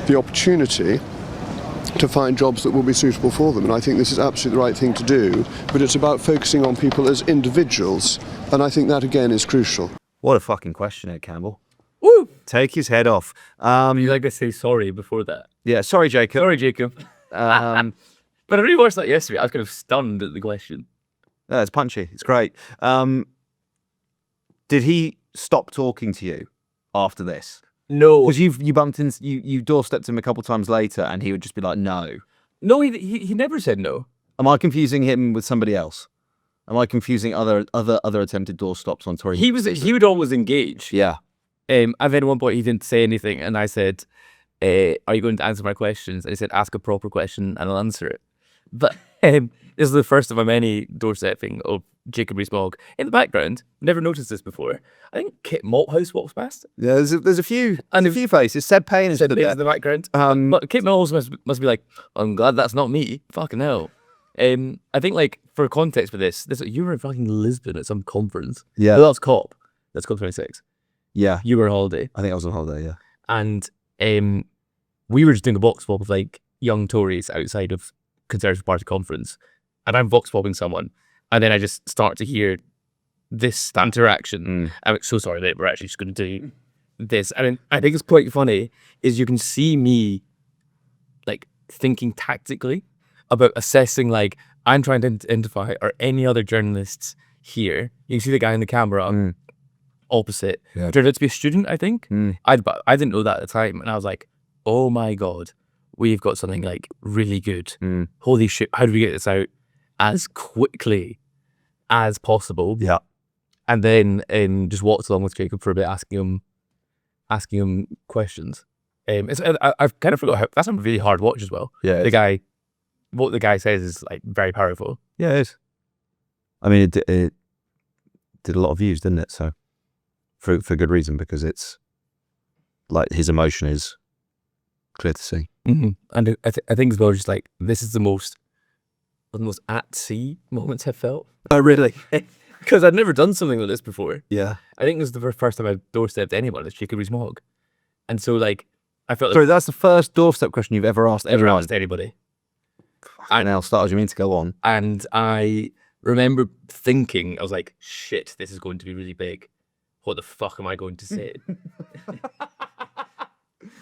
the opportunity to find jobs that will be suitable for them. And I think this is absolutely the right thing to do, but it's about focusing on people as individuals, and I think that again is crucial. What a fucking question, Ed Campbell. Woo! Take his head off. You like to say sorry before that? Yeah, sorry, Jacob. Sorry, Jacob. But I rewatched that yesterday. I was kind of stunned at the question. Yeah, it's punchy. It's great. Did he stop talking to you after this? No, because you bumped in, you doorstepped him a couple times later, and he would just be like, "No." No, he never said no. Am I confusing him with somebody else? Am I confusing other attempted doorstops on Tory? He would always engage. Yeah. And then at one point he didn't say anything, and I said, "Are you going to answer my questions?" And he said, "Ask a proper question, and I'll answer it." But this is the first of my many doorstepping of Jacob Rees-Mogg. In the background, never noticed this before. I think Kit Malthouse walks past. Yeah, there's a few faces. Seb Payne is in the background. But Kit Malthouse must be like, "I'm glad that's not me." Fucking hell. I think, like, for context for this, you were in fucking Lisbon at some conference. Yeah. Well, that's COP. That's COP26. Yeah. You were on holiday. I think I was on holiday, yeah. And we were just doing a vox pop of, like, young Tories outside of Conservative Party conference. And I'm vox popping someone. And then I just start to hear this interaction. I'm so sorry that we're actually just going to do this. And I think it's quite funny is you can see me, like, thinking tactically about assessing, like, I'm trying to identify, are any other journalists here? You can see the guy in the camera opposite. Yeah. Turned out to be a student, I think. I didn't know that at the time. And I was like, oh my God, we've got something, like, really good. Holy shit, how do we get this out as quickly as possible? Yeah. And then just walked along with Jacob for a bit, asking him questions. I've kind of forgot how that's a really hard watch as well. Yeah, what the guy says is, like, very powerful. Yeah, it is. I mean, it did a lot of views, didn't it? So for good reason, because it's like his emotion is clear to see. And I think as well, just like this is the most at sea moments I've felt. Oh, really? Because I'd never done something like this before. Yeah. I think this is the first time I've doorstepped anyone. It's Jacob Rees-Mogg. And so, like, I felt Sorry, that's the first doorstep question you've ever asked anyone? Ever asked anybody. And now started, you mean to go on? And I remember thinking, I was like, shit, this is going to be really big. What the fuck am I going to say?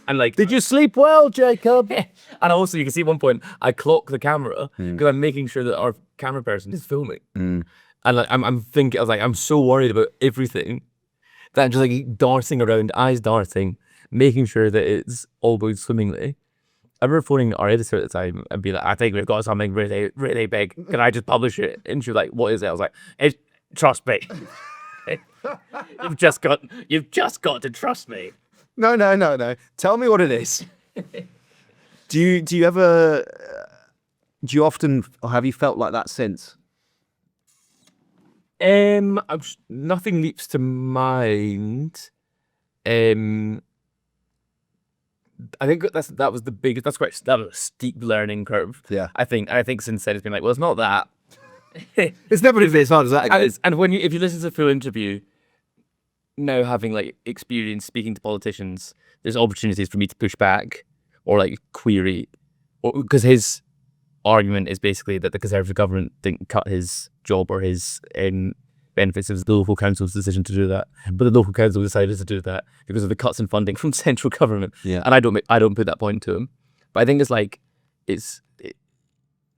And, like, did you sleep well, Jacob? And also, you can see at one point, I clock the camera because I'm making sure that our camera person is filming. And, like, I'm thinking, I was like, I'm so worried about everything that I'm just, like, darting around, eyes darting, making sure that it's all going swimmingly. I remember phoning our editor at the time and be like, I think we've got something really, really big. Can I just publish it? And she was like, what is it? I was like, trust me. You've just got to trust me. No. Tell me what it is. Do you ever? Do you often, or have you felt like that since? Nothing leaps to mind. I think that was the biggest. That was a steep learning curve. Yeah. I think since then it's been like, well, it's not that. It's never been as hard as that. And if you listen to the full interview, now having like experience speaking to politicians, there's opportunities for me to push back or like query, because his argument is basically that the Conservative government didn't cut his job or his benefits. It was the local council's decision to do that, but the local council decided to do that because of the cuts in funding from central government. Yeah. And I don't put that point to him, but I think it's like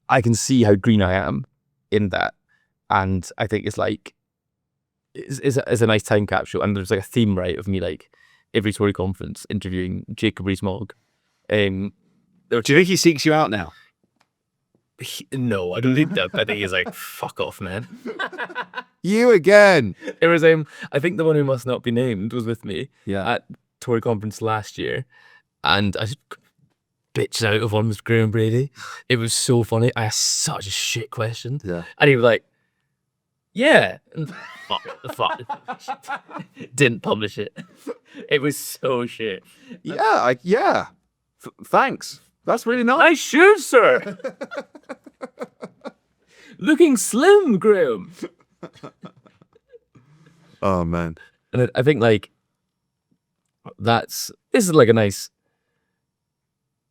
I can see how green I am in that, and I think it's like it's a nice time capsule. And there's like a theme, right, of me like every Tory conference interviewing Jacob Rees-Mogg. Do you think he seeks you out now? No, I don't think that. I think he's like, fuck off, man. You again. It was I think the one who must not be named was with me at Tory conference last year, and I just bitched out of one with Graham Brady. It was so funny. I asked such a shit question. Yeah. And he was like, yeah. Fuck. Didn't publish it. It was so shit. Yeah. Thanks. That's really nice. I should, sir. Looking slim, Graham. Oh man. And I think like this is like a nice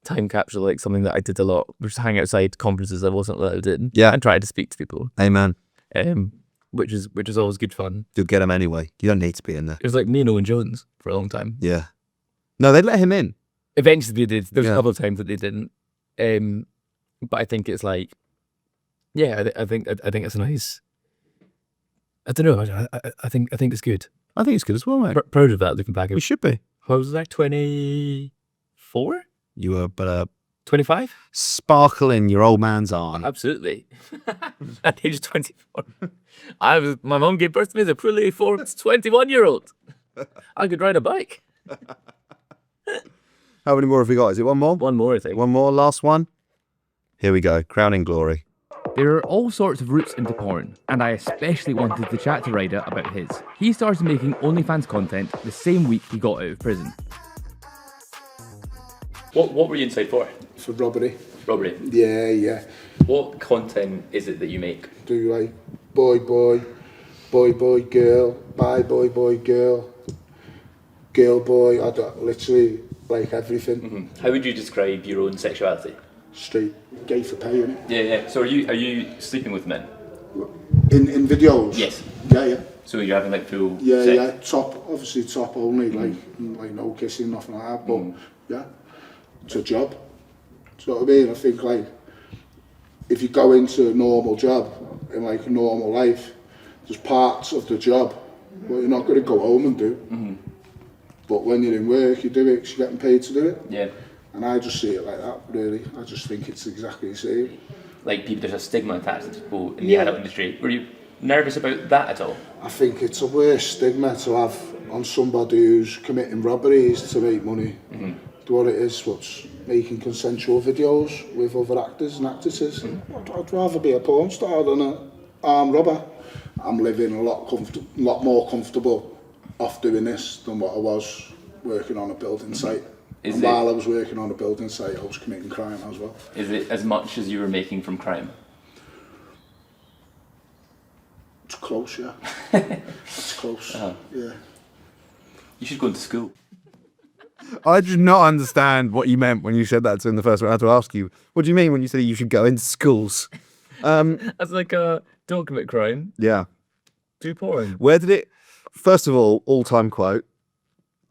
time capsule, like something that I did a lot. Just hang outside conferences I wasn't allowed in. Yeah. And try to speak to people. Amen. Which is always good fun. You'll get him anyway. You don't need to be in there. It was like me and Owen Jones for a long time. Yeah. No, they let him in. Eventually they did. There's a couple of times that they didn't. But I think it's like, yeah, I think it's a nice. I don't know. I think it's good. I think it's good as well, mate. Proud of that. Looking back, We should be. How was I? 24? You were, but 25? sparkle in your old man's eye. Absolutely. At the age of 24, my mum gave birth to me as a fully formed 21-year-old. I could ride a bike. How many more have we got? Is it one more? One more, I think. One more, last one. Here we go. Crowning glory. There are all sorts of routes into porn, and I especially wanted to chat to Ryder about his. He started making OnlyFans content the same week he got out of prison. What were you inside for? For robbery. Robbery? Yeah. What content is it that you make? Do like boy, girl, bye, boy, girl, boy. I do literally like everything. Mm-hmm. How would you describe your own sexuality? Straight, gay for pay, innit? Yeah. So are you sleeping with men? In videos? Yes. Yeah. So you're having like full Yeah. sex? Obviously top only, like no kissing, nothing like that. But yeah, it's a job. Do you know what I mean? I think like if you go into a normal job in like a normal life, there's parts of the job what you're not going to go home and do. Mm-hmm. But when you're in work, you do it because you're getting paid to do it. Yeah. And I just see it like that, really. I just think it's exactly the same. Like there's a stigma attached to people in the adult industry. Were you nervous about that at all? I think it's a worse stigma to have on somebody who's committing robberies to make money. Mm-hmm. Do what it is, what's making consensual videos with other actors and actresses. Mm-hmm. I'd rather be a porn star than an armed robber. I'm living a lot more comfortable off doing this than what I was working on a building site. While I was working on a building site, I was committing crime as well. Is it as much as you were making from crime? It's close, yeah. It's close, yeah. You should go into school. I did not understand what you meant when you said that in the first one. I had to ask you, what do you mean when you said you should go into schools? As like don't commit crime. Yeah. Do porn. Where did it... First of all-time quote,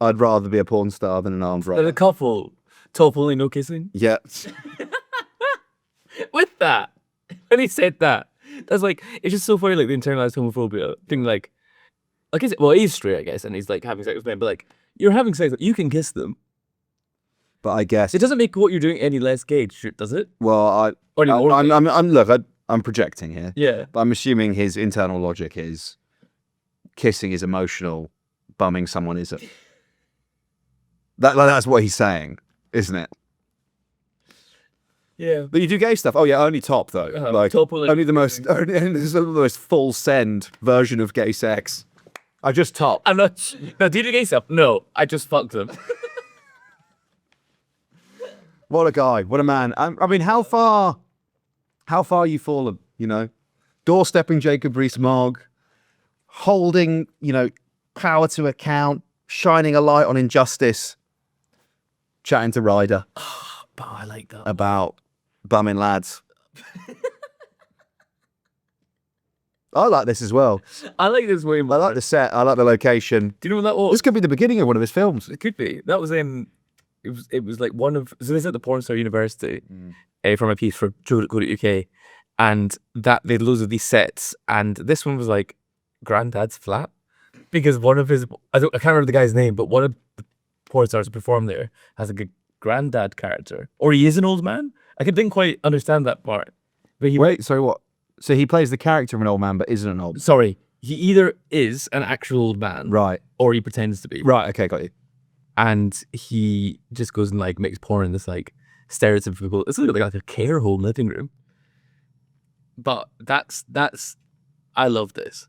I'd rather be a porn star than an armed robber. There's a couple. Top only, no kissing. Yeah. With that, when he said that, that's like, it's just so funny, like the internalized homophobia thing. Like is it? Well, he's straight, I guess, and he's like having sex with men, but like you're having sex, you can kiss them. But I guess it doesn't make what you're doing any less gay, does it? Well, I'm projecting here. Yeah. But I'm assuming his internal logic is kissing is emotional, bumming someone isn't. That's what he's saying, isn't it? Yeah. But you do gay stuff. Oh yeah, only top though. Only the most full send version of gay sex. I just top. I'm not. No, do you do gay stuff? No, I just fucked them. What a guy! What a man! I mean, how far you fallen? You know, doorstepping Jacob Rees-Mogg, holding power to account, shining a light on injustice, chatting to Ryder. Oh, I like that. About bumming lads. I like this as well. I like this way more. I like the set. I like the location. Do you know what that was? This could be the beginning of one of his films. It could be. That was it was like one of, so this is at the Pornstar University from a piece for JOETowers, and that they had loads of these sets, and this one was like Granddad's flat, because one of his, I can't remember the guy's name, but one of the porn stars who performed there has a good granddad character, or he is an old man. I didn't quite understand that part. But Wait, sorry, what? So he plays the character of an old man, but isn't an old. Sorry, he either is an actual old man, right, or he pretends to be. Right. Okay, got you. And he just goes and like makes porn in this like stereotypical. It's like a care home living room. But that's. I love this.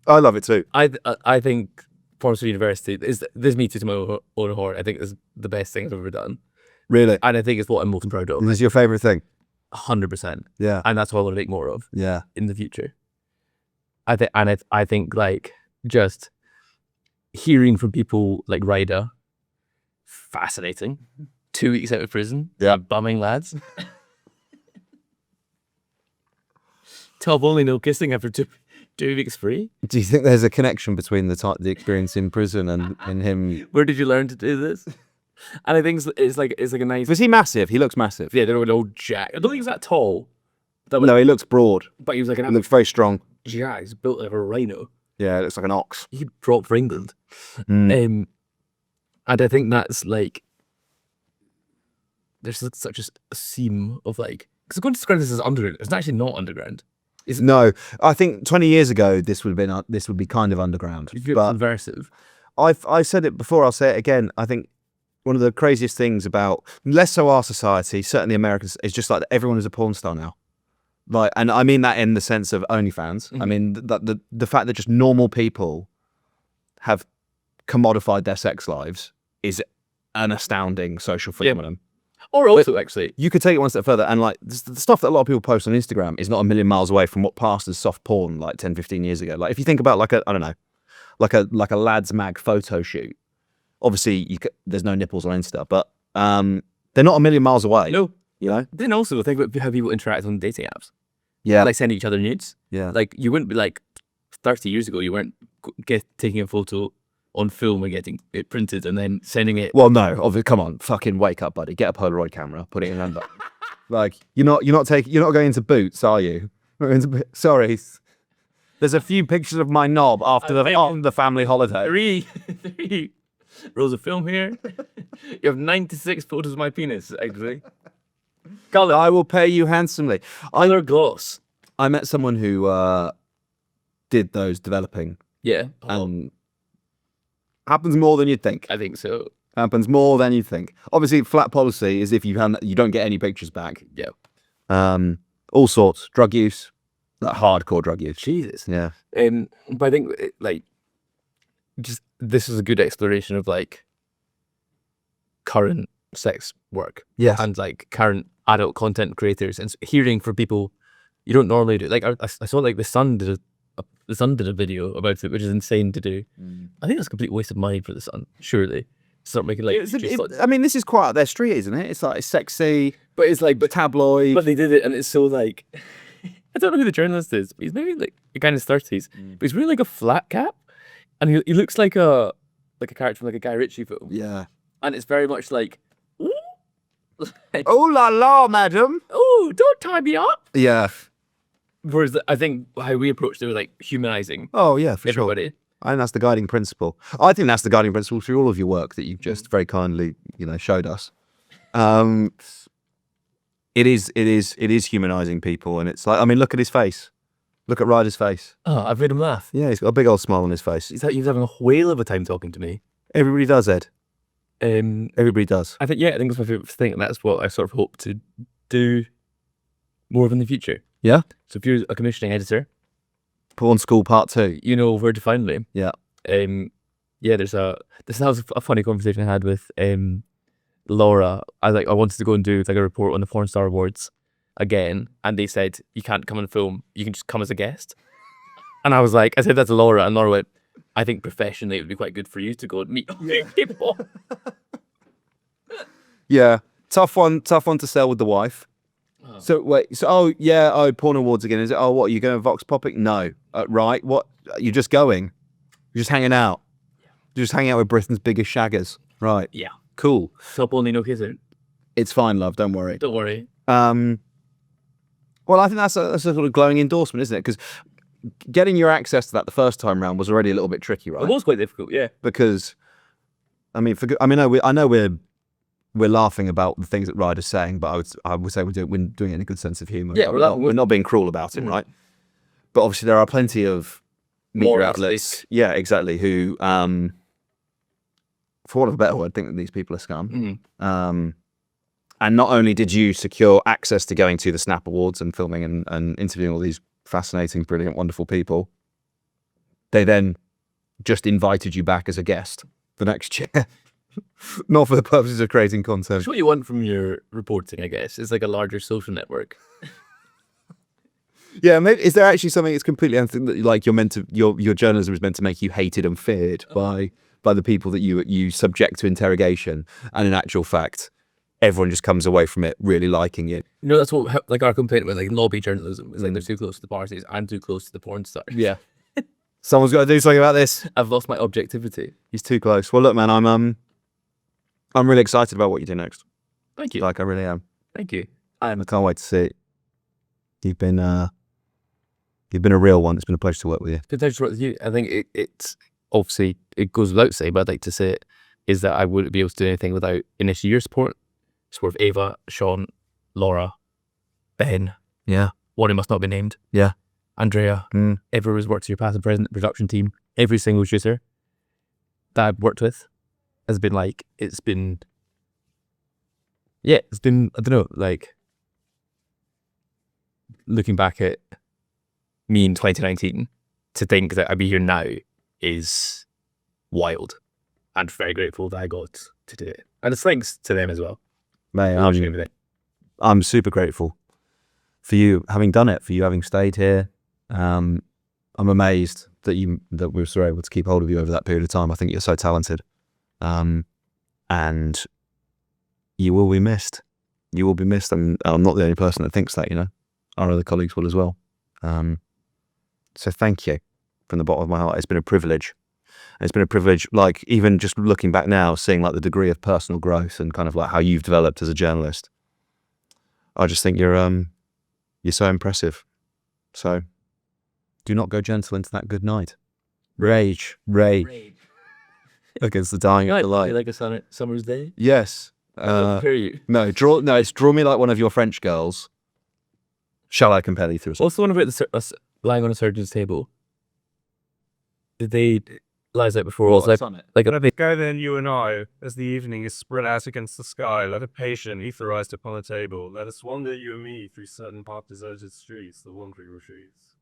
I love it too. I think Pornstar University is this. Me too, to my own horn. I think is the best thing I've ever done. Really, and I think it's what I'm most proud of. And this is your favorite thing. 100%. Yeah, and that's what I want to make more of. Yeah, in the future. I think like just hearing from people like Ryder, fascinating. 2 weeks out of prison, bumming lads. Top only, no kissing after 2 weeks free. Do you think there's a connection between the experience in prison and him? Where did you learn to do this? And I think it's like a nice. Was he massive? He looks massive. Yeah, they're an old Jack. I don't think he's that tall. No, he looks broad. But he was like he looks very strong. Yeah, he's built like a rhino. Yeah, it looks like an ox. He dropped for England. And I think that's like, there's such a seam of like, because I'm going to describe this as underground. It's actually not underground. No, I think 20 years ago this would be kind of underground. But subversive. I said it before. I'll say it again. I think one of the craziest things about less so our society, certainly Americans, is just like that everyone is a porn star now. Like, and I mean that in the sense of OnlyFans. I mean the fact that just normal people have commodified their sex lives is an astounding social phenomenon. Or also, actually, you could take it one step further, and like the stuff that a lot of people post on Instagram is not a million miles away from what passed as soft porn like 10, 15 years ago. Like if you think about like a lads mag photo shoot, obviously there's no nipples on Insta, but they're not a million miles away. No. You know? Then also think about how people interact on dating apps. Yeah. Like sending each other nudes. Yeah. Like you wouldn't be like 30 years ago, you weren't taking a photo on film and getting it printed and then sending it. Well, no, come on, fucking wake up, buddy. Get a Polaroid camera, put it in under. Like you're not going into Boots, are you? Sorry. There's a few pictures of my knob after the family holiday. Three rolls of film here. You have 96 photos of my penis, actually. Colin, I will pay you handsomely. Color gloss. I met someone who did those developing. Yeah. Happens more than you'd think. I think so. Happens more than you think. Obviously, flat policy is if you don't get any pictures back. Yeah. All sorts. Drug use. Like hardcore drug use. Jesus. Yeah. But I think like just this is a good exploration of like current sex work. Yes. And like current adult content creators and hearing from people you don't normally do. Like I saw like the Sun did a video about it, which is insane to do. I think that's a complete waste of money for the Sun. Surely, start making like. I mean, this is quite up their street, isn't it? It's like sexy, but it's like tabloid. But they did it, and it's so like. I don't know who the journalist is, but he's maybe like a guy in his 30s. But he's wearing like a flat cap, and he looks like a character from like a Guy Ritchie film. Yeah, and it's very much like. Oh la la, madam! Oh, don't tie me up. Yeah. Whereas I think how we approached it was like humanizing. Oh yeah, for everybody. Sure. I think that's the guiding principle. I think that's the guiding principle through all of your work that you've just very kindly, showed us. It is humanizing people, and it's like, I mean, look at his face. Look at Ryder's face. Oh, I've made him laugh. Yeah, he's got a big old smile on his face. He was having a whale of a time talking to me. Everybody does, Ed. Everybody does. I think that's my favourite thing, and that's what I sort of hope to do more of in the future. Yeah? So if you're a commissioning editor, Porn School Part 2. you know where to find me. Yeah. This was a funny conversation I had with Laura. I wanted to go and do like a report on the Pornstar Awards again, and they said you can't come and film, you can just come as a guest. And I said that to Laura, and Laura went, I think professionally it would be quite good for you to go and meet other people. Yeah. Tough one to sell with the wife. Oh. So wait, Porn Awards again. Is it? Oh, what, are you going to Vox Popping? No. Right. What? You're just going? You're just hanging out? You're just hanging out with Britain's biggest shaggers? Right. Yeah. Cool. Stop only no kissing. It's fine, love. Don't worry. Don't worry. Well, I think that's a sort of glowing endorsement, isn't it? Because getting your access to that the first time round was already a little bit tricky, right? It was quite difficult, yeah. Because, I know we're laughing about the things that Ryder's saying, but I would say we're doing it in a good sense of humour. Yeah, we're not being cruel about it, right? But obviously there are plenty of media outlets, yeah, exactly, who, for want of a better word, think that these people are scum. And not only did you secure access to going to the Snap Awards and filming and interviewing all these fascinating, brilliant, wonderful people, they then just invited you back as a guest the next year. Not for the purposes of creating content. It's what you want from your reporting, I guess. It's like a larger social network. Yeah, maybe, is there actually something that's completely anything that like your journalism is meant to make you hated and feared by the people that you subject to interrogation, and in actual fact, everyone just comes away from it really liking you. You know, that's what like our complaint with like lobby journalism is like they're too close to the parties and too close to the porn stars. Yeah. Someone's got to do something about this. I've lost my objectivity. He's too close. Well, look, man, I'm really excited about what you do next. Thank you. Like, I really am. Thank you. I can't wait to see it. You've been a real one. It's been a pleasure to work with you. It's been a pleasure to work with you. I think it's obviously, it goes without saying, but I'd like to say it, is that I wouldn't be able to do anything without initially your support of Ava, Sean, Laura, Ben. Yeah. One who must not be named. Yeah. Andrea. Everyone who's worked with your past and present production team. Every single shooter that I've worked with has been like, I don't know, like, looking back at me in 2019, to think that I'd be here now is wild, and very grateful that I got to do it. And it's thanks to them as well. Mate, I'm super grateful for you having done it, for you having stayed here. I'm amazed that we were able to keep hold of you over that period of time. I think you're so talented. And you will be missed. You will be missed. I'm not the only person that thinks that, you know. Our other colleagues will as well. So thank you from the bottom of my heart. It's been a privilege. And it's been a privilege, like, even just looking back now, seeing like the degree of personal growth and kind of like how you've developed as a journalist. I just think you're so impressive. So do not go gentle into that good night. Rage. Against the dying of the light. Like a summer's day? Yes. Compare you. No, draw me like one of your French girls. Shall I compel you through? What's the one about lying on a surgeon's table? Did they lies out before? Go then, you and I, as the evening is spread out against the sky, let a patient etherized upon a table. Let us wander, you and me, through certain part-deserted streets, the wandering retreats.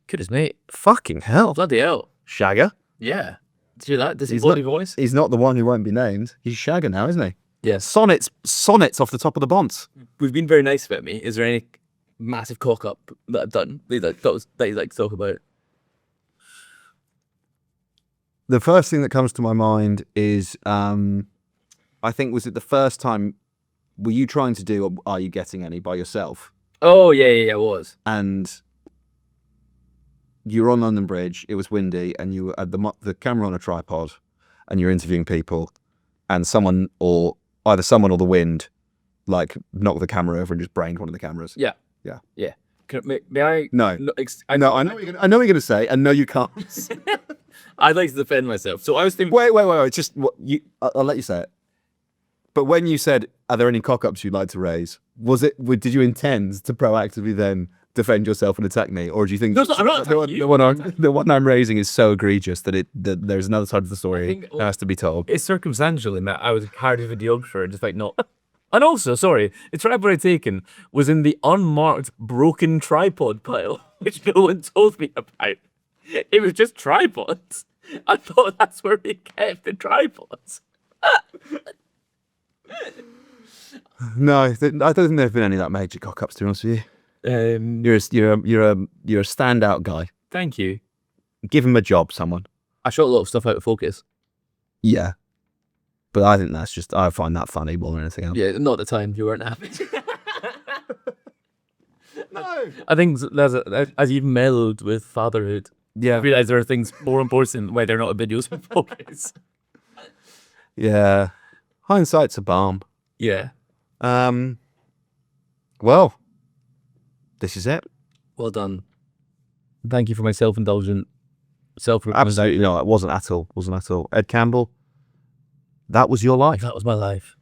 Goodness, mate. Fucking hell. Bloody hell. Shagger? Yeah. Did you hear that? Does he bloody voice? He's not the one who won't be named. He's Shagger now, isn't he? Yeah. Sonnets off the top of the bonds. We've been very nice about me. Is there any massive cock up that I've done that you like to talk about? The first thing that comes to my mind is, I think, was it the first time, were you trying to do Are You Getting Any by yourself? Oh, yeah, it was. And you were on London Bridge, it was windy, and you had the camera on a tripod, and you're interviewing people, and either someone or the wind, like, knocked the camera over and just brained one of the cameras. Yeah. May I? No. I know what you're going to say, and no, you can't. I'd like to defend myself. So I was thinking. Wait. Just I'll let you say it. But when you said, "Are there any cock-ups you'd like to raise?" Did you intend to proactively then defend yourself and attack me, or do you think No, I'm not attacking you. the one I'm raising is so egregious that there's another side of the story that has to be told? It's circumstantial in that I was hired as a videographer, despite not. And also, sorry, the tripod I'd taken was in the unmarked broken tripod pile, which no one told me about. It was just tripods. I thought that's where we kept the tripods. No, I don't think there've been any of that major cock-ups, to be honest with you. You're a standout guy. Thank you. Give him a job, someone. I shot a lot of stuff out of focus. Yeah. But I think I find that funny more than anything else. Yeah, not at the time. You weren't happy. No. I think as you've mellowed with fatherhood, yeah, I realise there are things more important where they're not videos in focus. Yeah. Hindsight's a balm. Yeah. Well, this is it. Well done. Thank you for my self-indulgent Absolutely no, it wasn't at all. Ed Campbell, that was your life. That was my life.